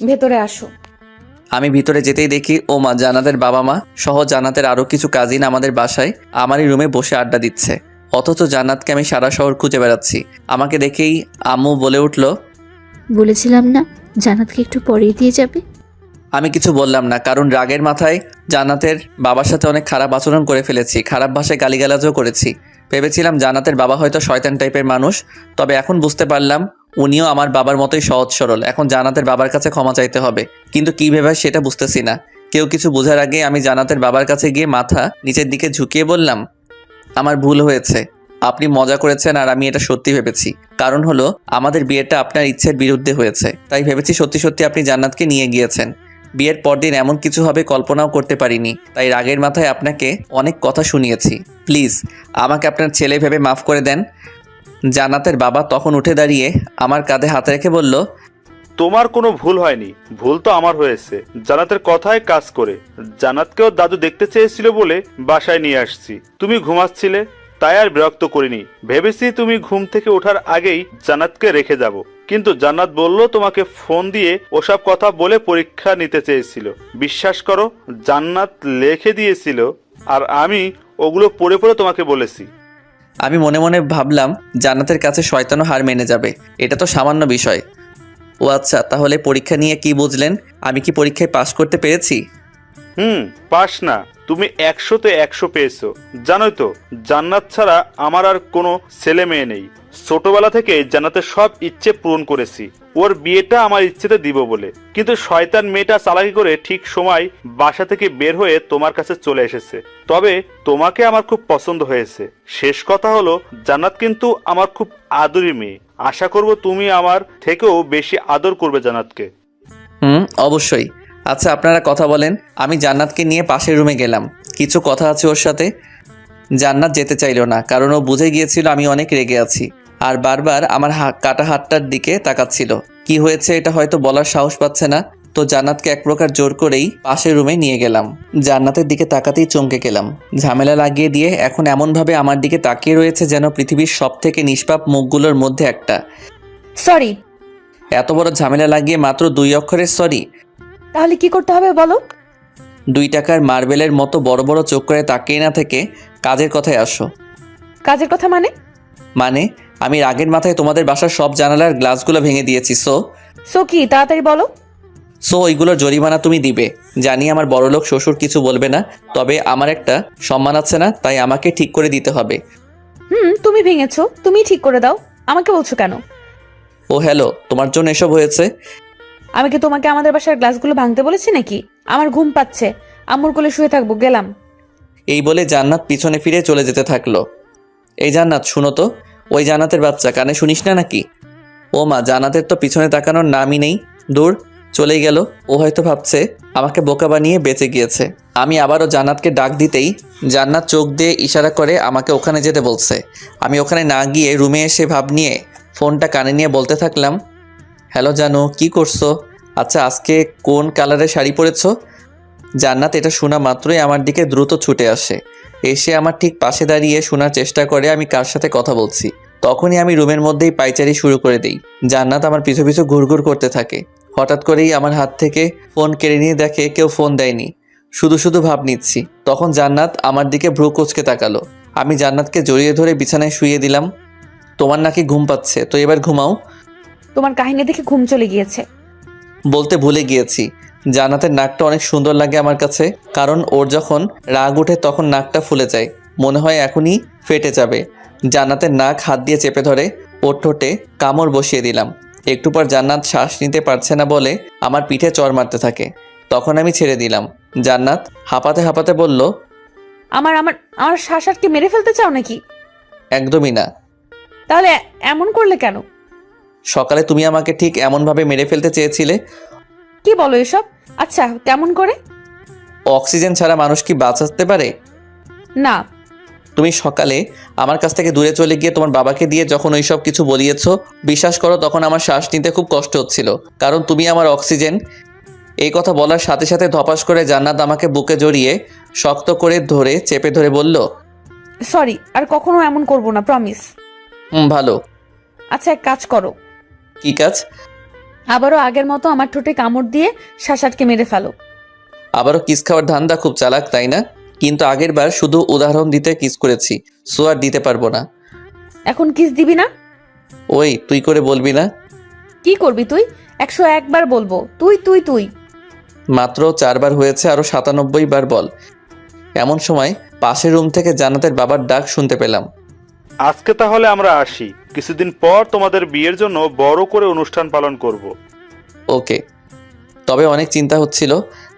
ভেতরে আসো।
আমি ভিতরে যেতেই দেখি ও মা, জান্নাতের বাবা মা সহ জান্নাতের আরও কিছু কাজিন আমাদের বাসায় আমারই রুমে বসে আড্ডা দিচ্ছে। অথচ জান্নাতকে আমি সারা শহর খুঁজে বেড়াচ্ছি। আমাকে দেখেই আম্মু বলে উঠল,
বলেছিলাম না জান্নাতকে একটু পরেই দিয়ে যাবে।
আমি কিছু বললাম না, কারণ রাগের মাথায় জান্নাতের বাবার সাথে অনেক খারাপ আচরণ করে ফেলেছি, খারাপ ভাষায় গালিগালাজও করেছি। ভেবেছিলাম জান্নাতের বাবা হয়তো শয়তান টাইপের মানুষ, তবে এখন বুঝতে পারলাম উনিও আমার বাবার মতোই সহজ সরল। এখন জান্নাতের বাবার কাছে ক্ষমা চাইতে হবে, কিন্তু কী ভেবে সেটা বুঝতেছি না। কেউ কিছু বোঝার আগে আমি জান্নাতের বাবার কাছে গিয়ে মাথা নিচের দিকে ঝুঁকিয়ে বললাম, আমার ভুল হয়েছে, আপনি মজা করেছেন আর আমি এটা সত্যি ভেবেছি। কারণ হলো আমাদের বিয়েটা আপনার ইচ্ছের বিরুদ্ধে হয়েছে, তাই ভেবেছি সত্যি সত্যি আপনি জান্নাতকে নিয়ে গিয়েছেন। বিয়ের পরদিন এমন কিছু হবে কল্পনাও করতে পারিনি, তাই রাগের মাথায় আপনাকে অনেক কথা শুনিয়েছি। প্লিজ আমাকে আপনার ছেলে ভেবে মাফ করে দেন। জান্নাতের বাবা তখন উঠে দাঁড়িয়ে আমার কাঁধে হাত রেখে বলল,
তোমার কোনো ভুল হয়নি, ভুল তো আমার হয়েছে। জান্নাতের কথায় কাজ করে জান্নাতকেও দাদু দেখতে চেয়েছিল বলে বাসায় নিয়ে আসছি। তুমি ঘুমাচ্ছিলে, তাই আর বিরক্ত করিনি। ভেবেছি তুমি ঘুম থেকে ওঠার আগেই জান্নাতকে রেখে যাব, কিন্তু জান্নাত বলল তোমাকে ফোন দিয়ে ওসব কথা বলে পরীক্ষা নিতে চেয়েছিল। বিশ্বাস করো, জান্নাত লিখে দিয়েছিল আর আমি ওগুলো পড়ে পড়ে তোমাকে বলেছি।
আমি মনে মনে ভাবলাম জান্নাতের কাছে শয়তানও হার মেনে যাবে, এটা তো সামান্য বিষয়। ও আচ্ছা, তাহলে পরীক্ষা নিয়ে কি বুঝলেন? আমি কি পরীক্ষায় পাশ করতে পেরেছি?
পাস না, তুমি 100-তে 100 পেয়েছো। জানোই তো, জান্নাত ছাড়া আমার আর কোনো ছেলে মেয়ে নেই। ছোটবেলা থেকে জান্নাতের সব ইচ্ছে পূরণ করেছি, ওর বিয়েটা আমার ইচ্ছেতে দিব বলে, কিন্তু শয়তান মেয়েটা চালাকি করে ঠিক সময় বাসা থেকে বের হয়ে তোমার কাছে চলে এসেছে। তবে তোমাকে আমার খুব পছন্দ হয়েছে। শেষ কথা হলো, জান্নাত কিন্তু আমার খুব আদরি মেয়ে। আশা করব তুমি আমার থেকেও বেশি আদর করবে জান্নাতকে।
অবশ্যই। আচ্ছা, আপনারা কথা বলেন। আমি জান্নাতকে নিয়ে পাশের রুমে গেলাম, কিছু কথা আছে ওর সাথে। জান্নাত যেতে চাইলো না, কারণ ও বুঝে গিয়েছিল আমি অনেক রেগে আছি, আর বারবার আমার কাটা হাতটার দিকে তাকাচ্ছিল। কি হয়েছে এটা হয়তো বলার সাহস পাচ্ছে না, তো জান্নাতকে এক প্রকার জোর করেই পাশের রুমে নিয়ে গেলাম। জান্নাতের দিকে তাকাতেই চমকে গেলাম। ঝামেলা লাগিয়ে দিয়ে এখন এমনভাবে আমার দিকে তাকিয়ে রয়েছে যেন পৃথিবীর সব থেকে নিষ্পাপ মুখগুলোর মধ্যে একটা।
সরি।
এত বড় ঝামেলা লাগিয়ে মাত্র 2 অক্ষরের সরি?
তাহলে কি করতে হবে বলো?
2 টাকার মার্বেলের মতো বড় বড় চোখ করে তাকিয়ে না থেকে কাজের কথায় আসো।
কাজের কথা মানে?
মানে আমি রাগের মাথায় তোমাদের বাসার সব জানালার গ্লাসগুলো ভেঙে দিয়েছি।
সো কি, তাড়াতাড়ি বলো।
ওইগুলোর জরিমানা তুমি দিবে। জানি আমার বড়লোক শ্বশুর কিছু বলবে না, তবে আমার একটা সম্মান আছে না, তাই আমাকে ঠিক করে দিতে হবে।
তুমি ভেঙেছো, তুমি ঠিক করে দাও, আমাকে বলছো কেন?
ও হ্যালো, তোমার জন্য এসব হয়েছে?
আমি কি তোমাকে আমাদের বাসার গ্লাসগুলো ভাঙতে বলেছি নাকি? আমার ঘুম পাচ্ছে, আম্মুর কোলে শুয়ে থাকবো, গেলাম।
এই বলে জান্নাত পিছনে ফিরে চলে যেতে থাকলো। এই জান্নাত, শুনো তো। ওই জান্নাতের বাচ্চা, কানে শুনিস না নাকি? ও মা, জান্নাতের তো পিছনে তাকানোর নামই নেই, দূর চলেই গেল। ও হয়তো ভাবছে আমাকে বোকা বানিয়ে বেঁচে গিয়েছে। আমি আবারও জান্নাতকে ডাক দিতেই জান্নাত চোখ দিয়ে ইশারা করে আমাকে ওখানে যেতে বলছে। আমি ওখানে না গিয়ে রুমে এসে ভাব নিয়ে ফোনটা কানে নিয়ে বলতে থাকলাম, হ্যালো জানু, কি করছো? আচ্ছা, আজকে কোন কালারের শাড়ি পরেছো? জান্নাত এটা শোনা মাত্রই আমার দিকে দ্রুত ছুটে আসে, এসে আমার ঠিক পাশে দাঁড়িয়ে শোনার চেষ্টা করে আমি কার সাথে কথা বলছি। তখনই আমি রুমের মধ্যেই পায়চারি শুরু করে দিই। জান্নাত আমার পিছু পিছু ঘুরঘুর করতে থাকে। হঠাৎ করেই আমার হাত থেকে ফোন কেড়ে নিয়ে দেখে কেউ ফোন দেয়নি, শুধু শুধু ভাব নিচ্ছি। তখন জান্নাত আমার দিকে ভ্রু কুঁচকে তাকালো। আমি জান্নাতকে জড়িয়ে ধরে বিছানায় শুইয়ে দিলাম। তোমার নাকি ঘুম পাচ্ছে, তো এবার ঘুমাও।
তোমার কাহিনী দেখে ঘুম চলে গিয়েছে।
বলতে ভুলে গিয়েছি, জান্নাতের নাকটা অনেক সুন্দর লাগে আমার কাছে, কারণ ওর যখন রাগ উঠে তখন নাকটা ফুলে যায়, মনে হয় এখনই ফেটে যাবে। জান্নাতের নাক হাত দিয়ে চেপে ধরে ওর ঠোঁটে কামড় বসিয়ে দিলাম। একটু পর জান্নাত শ্বাস নিতে পারছে না বলে আমার পিঠে চড় মারতে থাকে। তখন আমি ছেড়ে দিলাম। জান্নাত হাঁপাতে হাঁপাতে বলল,
আমার আমার আমার শ্বাস আটকে মেরে ফেলতে চাও নাকি?
একদমই না।
তাহলে এমন করলে কেন?
সকালে তুমি আমাকে ঠিক এমনভাবে মেরে ফেলতে চেয়েছিলে।
কি বলো এসব? আচ্ছা, কেমন করে?
অক্সিজেন ছাড়া মানুষ কি বাঁচতে পারে?
না।
তুমি সকালে আমার কাছ থেকে দূরে চলে গিয়ে তোমার বাবাকে দিয়ে যখন ওই সব কিছু বলিয়েছ, বিশ্বাস করো তখন আমার শ্বাস নিতে খুব কষ্ট হচ্ছিল, কারণ তুমি আমার অক্সিজেন। এই কথা বলার সাথে সাথে ধপাস করে জান্নাত আমাকে বুকে জড়িয়ে শক্ত করে ধরে চেপে ধরে বলল,
সরি, আর কখনো এমন করব না, প্রমিস।
ভালো।
আচ্ছা, এক কাজ করো।
কি কাজ?
আবারও আগের মতো আমার ঠোঁটে কামড় দিয়ে শ্বাস আটকে মেরে ফেলো।
আবারও কিস খাওয়ার ধান্দা? খুব চালাক, তাই না? কিন্তু আগের বার শুধু উদাহরণ দিতে কিস করেছি, সো আর দিতে পারবো না।
এখন কিস দিবি না?
ওই তুই করে বলবি না?
কি করবি তুই? 101 বার বলবো, তুই তুই তুই।
মাত্র 4 বার হয়েছে, আরো 97 বার বল। এমন সময় পাশের রুম থেকে জান্নাতের বাবার ডাক শুনতে পেলাম।
আজকে তাহলে আমরা আসি, কিছুদিন পর তোমাদের বিয়ের জন্য বড় করে অনুষ্ঠান পালন করব।
ওকে। তবে অনেক চিন্তা হচ্ছিল,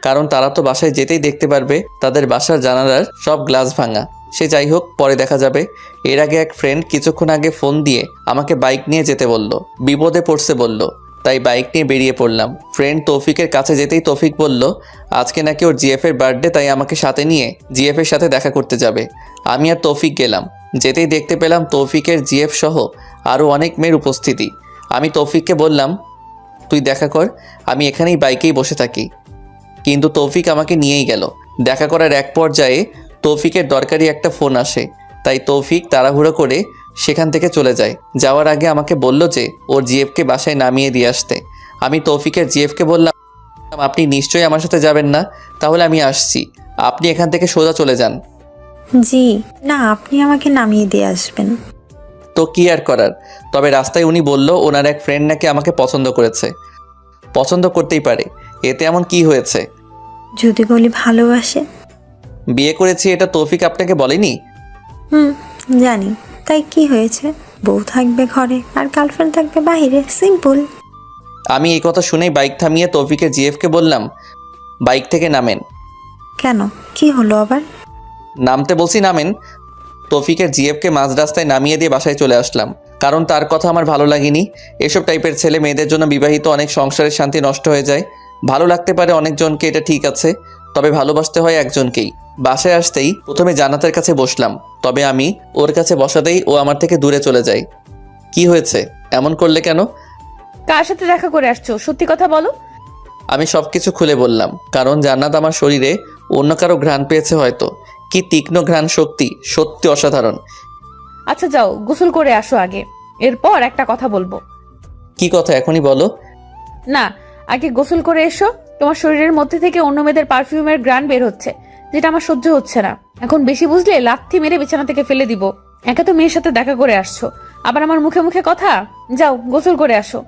কারণ তারা তো বাসায় যেতেই দেখতে পারবে তাদের বাসার জানালার সব গ্লাস ভাঙা। সে যাই হোক, পরে দেখা যাবে। এর আগে এক ফ্রেন্ড কিছুক্ষণ আগে ফোন দিয়ে আমাকে বাইক নিয়ে যেতে বলল, বিপদে পড়ছে বলল, তাই বাইক নিয়ে বেরিয়ে পড়লাম। ফ্রেন্ড তৌফিকের কাছে যেতেই তৌফিক বলল আজকে নাকি ওর জিএফের বার্থডে, তাই আমাকে সাথে নিয়ে জিএফের সাথে দেখা করতে যাবে। আমি আর তৌফিক গেলাম। যেতেই দেখতে পেলাম তৌফিকের জিএফ সহ আরও অনেক মেয়ের উপস্থিতি। আমি তৌফিককে বললাম, তুই দেখা কর, আমি এখানেই বাইকেই বসে থাকি। কিন্তু তৌফিক আমাকে নিয়েই গেল। দেখা করার এক পর্যায়ে তৌফিকের দরকারি একটা ফোন আসে। তাই তৌফিক তাড়াহুড়ো করে সেখান থেকে চলে যায়। যাওয়ার আগে আমাকে বলল যে ওর জিএফকে বাসায় নামিয়ে দিয়ে আসতে। আমি তৌফিকের জিএফকে বললাম, আপনি নিশ্চয়ই আমার সাথে যাবেন না, তাহলে আমি আসছি, আপনি এখান থেকে সোজা চলে যান।
জি না, আপনি আমাকে নামিয়ে দিয়ে আসবেন।
তো কি আর করার। তবে রাস্তায় উনি বলল ওনার এক ফ্রেন্ড নাকি আমাকে পছন্দ করেছে। পছন্দ করতেই পারে, এতে এমন কি হয়েছে?
যদি বলি ভালোবাসে।
বিয়ে করেছি এটা তৌফিক আপনাকে বলেনি?
জানি, তাই কি হয়েছে? বউ থাকবে ঘরে আর গার্লফ্রেন্ড থাকবে বাইরে, সিম্পল।
আমি এই কথা শুনেই বাইক থামিয়ে তৌফিকের জিএফকে বললাম, বাইক থেকে নামেন।
কেন, কি হলো আবার?
নামতে বলছি, নামেন। তৌফিকের জিএফকে মাঝ রাস্তায় নামিয়ে দিয়ে বাসায় চলে আসলাম, কারণ তার কথা আমার ভালো লাগেনি। এসব টাইপের ছেলে মেয়েদের জন্য বিবাহিত অনেক সংসারের শান্তি নষ্ট হয়ে যায়। ভালো লাগতে পারে অনেকজনকে, এটা ঠিক আছে, তবে ভালোবাসতে হয় একজনকেই। বাসায় আসতেই প্রথমে জান্নাতের কাছে বসলাম, তবে আমি ওর কাছে বসাতেই ও আমার থেকে দূরে চলে যায়। কি হয়েছে, এমন করলে কেন?
কার সাথে দেখা করে আসছো, সত্যি কথা বলো।
আমি সব কিছু খুলে বললাম, কারণ জান্নাত আমার শরীরে অন্য কারো ঘ্রাণ পেয়েছে হয়তো। কি তীক্ষ্ণ ঘ্রাণ শক্তি, সত্যি অসাধারণ।
আচ্ছা যাও, গোসল করে আসো আগে, এরপর একটা কথা বলবো।
কি কথা, এখনই বলো।
না, আগে গোসল করে এসো। তোমার শরীরের মধ্যে থেকে অন্য মেয়েদের পারফিউমের গ্রান বের হচ্ছে, যেটা আমার সহ্য হচ্ছে না। এখন বেশি বুঝলে লাথি মেরে বিছানা থেকে ফেলে দিব। একা তো মেয়ের সাথে দেখা করে আসছো, আবার আমার মুখে মুখে কথা। যাও গোসল করে আসো।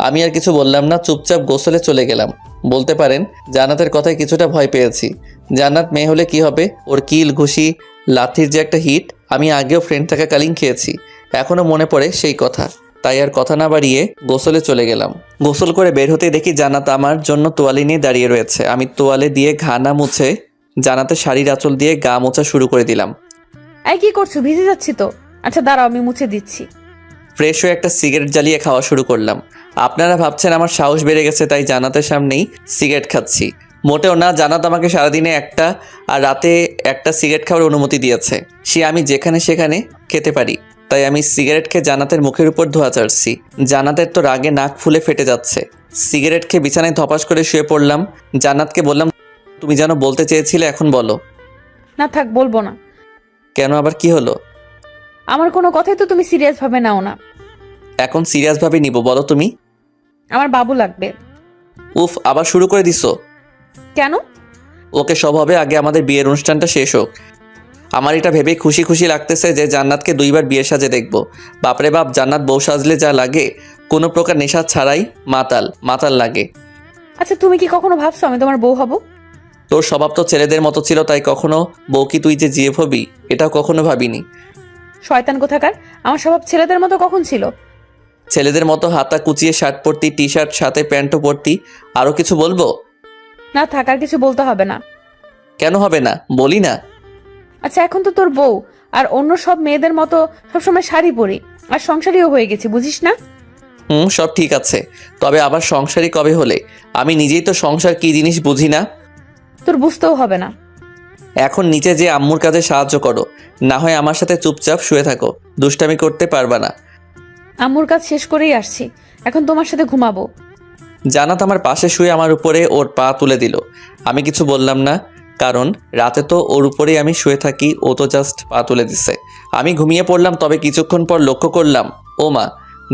আমি আর কিছু বললাম না, চুপচাপ গোসলে চলে গেলাম। বলতে পারেন জান্নাতের কথায় কিছুটা ভয় পেয়েছি। জান্নাত মেয়ে হলে কি হবে, ওর কিল ঘুষি লাথির যে একটা হিট, আমি আগেও ফ্রেন্ড থাকাকালীন খেয়েছি, এখনও মনে পড়ে সেই কথা। তাই আর কথা না বাড়িয়ে গোসলে চলে গেলাম। গোসল করে বের হতে দেখি জান্নাত আমার জন্য তোয়ালে নিয়ে দাঁড়িয়ে রয়েছে। আমি তোয়ালে দিয়ে ঘা না মুছে জান্নাতের শাড়ির আঁচল দিয়ে গা মোছা শুরু করে দিলাম।
এই কি করছো, ভিজে যাচ্ছি তো। আচ্ছা দাঁড়াও, আমি মুছে দিচ্ছি।
ফ্রেশ হয়ে একটা সিগারেট জ্বালিয়ে খাওয়া শুরু করলাম। আপনারা ভাবছেন আমার সাহস বেড়ে গেছে তাই জান্নাতের সামনেই সিগারেট খাচ্ছি, মোটেও না। জান্নাত আমাকে সারাদিনে একটা আর রাতে একটা সিগারেট খাওয়ার অনুমতি দিয়েছে। সে আমি যেখানে সেখানে খেতে পারি, তাই আমি সিগারেট খেয়ে জান্নাতের মুখের উপর ধোয়া চাড়ছি। জান্নাতের তো রাগে নাক ফুলে ফেটে যাচ্ছে। সিগারেট খেয়ে বিছানায় ধপাস করে শুয়ে পড়লাম। জান্নাতকে বললাম, তুমি যেন বলতে চেয়েছিলে, এখন বলো।
না থাক, বলবো না।
কেন, আবার কি হলো?
আমার কোনো কথাই তো তুমি সিরিয়াস ভাবে নাও না।
এখন সিরিয়াসভাবে নিব, বলো তুমি।
আমার বাবু লাগবে।
উফ, আবার শুরু করে দিছো।
কেন?
ওকে, সব হবে, আগে আমাদের বিয়ের অনুষ্ঠানটা শেষ হোক। আমার এটা ভেবেই খুশি খুশি লাগতেছে যে জান্নাতকে 2বার বিয়ে সাজে দেখব। বাপরে বাপ, জান্নাত বউ সাজলে যা লাগে, কোনো প্রকার নেশা ছাড়াই মাতাল মাতাল লাগে।
আচ্ছা তুমি কি কখনো ভাবছো আমি তোমার বউ হব?
তোর স্বভাব তো ছেলেদের মতো ছিল, তাই কখনো বউ কি তুই যে জিএফ হবি এটাও কখনো ভাবিনি।
শয়তান কোথাকার, আমার স্বভাব ছেলেদের মতো কখন ছিল?
ছেলেদের মতো হাতা কুচিয়ে শার্ট পরতি, টি শার্ট সাথে প্যান্টও পরতি। আরও কিছু বলবো?
না থাক, আর কিছু বলতে হবে না।
কেন হবে না, বলি না।
আচ্ছা এখন তো তোর বউ, আর অন্য সব মেয়েদের মতো সবসময় শাড়ি পরি, আর সংসারীও হয়ে গেছি, বুঝিস না?
সব ঠিক আছে, তবে আবার সংসারই কবে হলে? আমি নিজেই তো সংসার কি জিনিস বুঝি না।
তোর বুঝতেও হবে না।
এখন নিচে যে আম্মুর কাজে সাহায্য করো, না হয় আমার সাথে চুপচাপ শুয়ে থাকো, দুষ্টামি করতে পারবা না।
আম্মুর কাজ শেষ করেই আসছি, এখন তোমার সাথে ঘুমাবো।
জান্নাত আমার পাশে শুয়ে আমার উপরে ওর পা তুলে দিল। আমি কিছু বললাম না, কারণ রাতে তো ওর উপরেই আমি শুয়ে থাকি, ও তো জাস্ট পা তুলে দিছে। আমি ঘুমিয়ে পড়লাম। তবে কিছুক্ষণ পর লক্ষ্য করলাম, ও মা,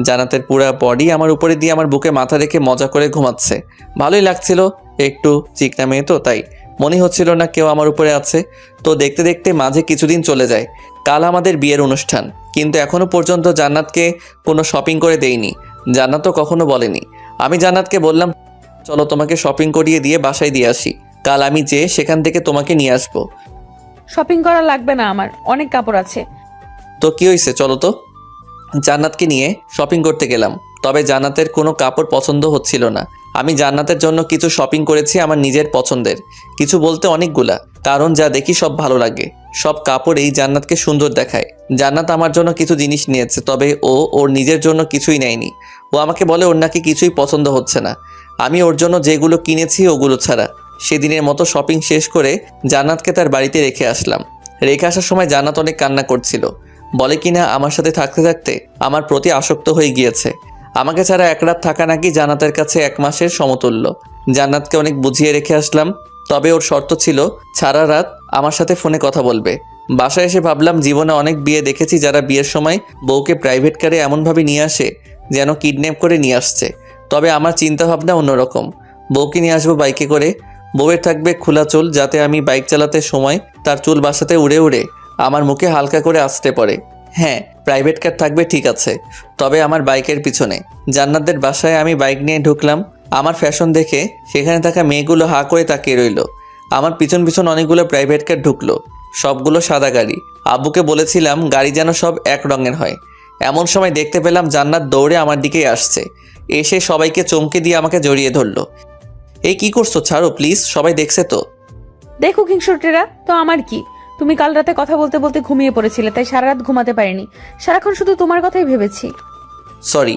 জান্নাতের পুরা বডি আমার উপরে দিয়ে আমার বুকে মাথা রেখে মজা করে ঘুমাচ্ছে। ভালোই লাগছিল, একটু চিকনা মেয়ে তো, তাই মনে হচ্ছিল না কেউ আমার উপরে আছে। তো দেখতে দেখতে মাঝে কিছুদিন চলে যায়। কাল আমাদের বিয়ের অনুষ্ঠান, কিন্তু এখনো পর্যন্ত জান্নাতকে কোনো শপিং করে দেইনি। জান্নাতও কখনো বলেনি। আমি জান্নাতকে বললাম, চলো তোমাকে শপিং করিয়ে দিয়ে বাসায় দিয়ে আসি, কাল আমি যেয়ে সেখান থেকে তোমাকে নিয়ে আসবো।
শপিং করা লাগবে না, আমার অনেক কাপড় আছে।
তো কি হয়েছে, চলো তো। জান্নাতকে নিয়ে শপিং করতে গেলাম, তবে জান্নাতের কোনো কাপড় পছন্দ হচ্ছিল না। আমি জান্নাতের জন্য কিছু শপিং করেছি আমার নিজের পছন্দের, কিছু বলতে অনেকগুলা, কারণ যা দেখি সব ভালো লাগে। সব কাপড়েই জান্নাতকে সুন্দর দেখায়। জান্নাত আমার জন্য কিছু জিনিস নিয়েছে, তবে ও ওর নিজের জন্য কিছুই নেয়নি। ও আমাকে বলে ওর নাকি কিছুই পছন্দ হচ্ছে না। আমি ওর জন্য যেগুলো কিনেছি ওগুলো ছাড়া। সেদিনের মতো শপিং শেষ করে জান্নাতকে তার বাড়িতে রেখে আসলাম। রেখে আসার সময় জান্নাত অনেক কান্না করছিল। বলে কিনা আমার সাথে থাকতে থাকতে আমার প্রতি আসক্ত হয়ে গিয়েছে। আমাকে ছাড়া এক রাত থাকা নাকি জান্নাতের কাছে 1 মাসের সমতুল্য। জান্নাতকে অনেক বুঝিয়ে রেখে আসলাম, তবে ওর শর্ত ছিল সারা রাত আমার সাথে ফোনে কথা বলবে। বাসায় এসে ভাবলাম জীবনে অনেক বিয়ে দেখেছি যারা বিয়ের সময় বউকে প্রাইভেট কারে এমনভাবে নিয়ে আসে যেন কিডন্যাপ করে নিয়ে আসছে। তবে আমার চিন্তাভাবনা অন্যরকম। বউকে নিয়ে আসবো বাইকে করে, বউয়ের থাকবে খোলা চুল যাতে আমি বাইক চালাতে সময় তার চুল বাসাতে উড়ে উড়ে আমার মুখে হালকা করে আসতে পড়ে। হ্যাঁ, প্রাইভেট কার থাকবে ঠিক আছে, তবে আমার বাইকের পিছনে। জান্নাতদের বাসায় আমি বাইক নিয়ে ঢুকলাম। আমার ফ্যাশন দেখে সেখানে থাকা মেয়েগুলো হা করে তাকিয়ে রইল। আমার পিছন পিছন অনেকগুলো প্রাইভেট কার ঢুকলো, সবগুলো সাদা গাড়ি। আব্বুকে বলেছিলাম গাড়ি যেন সব এক রঙের হয়। এমন সময় দেখতে পেলাম জান্নাত দৌড়ে আমার দিকেই আসছে। এসে সবাইকে চমকে দিয়ে আমাকে জড়িয়ে ধরলো। এই কি করছো, ছাড়ো প্লিজ, সবাই দেখছে তো।
দেখো কিংসটেরা, তো আমার কি? তুমি কাল রাতে কথা বলতে বলতে ঘুমিয়ে পড়েছিলে, তাই সারা রাত ঘুমাতে পারিনি। সারাক্ষণ শুধু তোমার কথাই ভেবেছি।
সরি।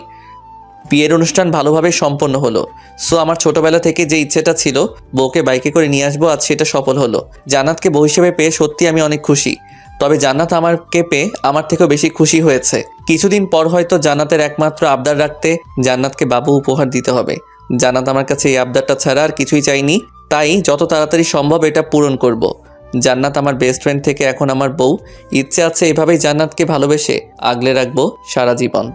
বিয়ের অনুষ্ঠান ভালোভাবে সম্পন্ন হলো। সো আমার ছোটবেলা থেকে যে ইচ্ছেটা ছিল বউকে বাইকে করে নিয়ে আসবো, আজ সেটা সফল হলো। জান্নাতকে বউ হিসেবে পেয়ে সত্যি আমি অনেক খুশি। তবে জান্নাত আমাকে পেয়ে আমার থেকেও বেশি খুশি হয়েছে। কিছুদিন পর হয়তো জান্নাতের একমাত্র আবদার রাখতে জান্নাতকে বাবু উপহার দিতে হবে। জান্নাত আমার কাছে এই আবদারটা ছাড়া আর কিছুই চাইনি, তাই যত তাড়াতাড়ি সম্ভব এটা পূরণ করব। জান্নাত আমার বেস্ট ফ্রেন্ড থেকে এখন আমার বউ। ইচ্ছে আছে এভাবেই জান্নাতকে ভালোবেসে আগলে রাখবো সারা জীবন।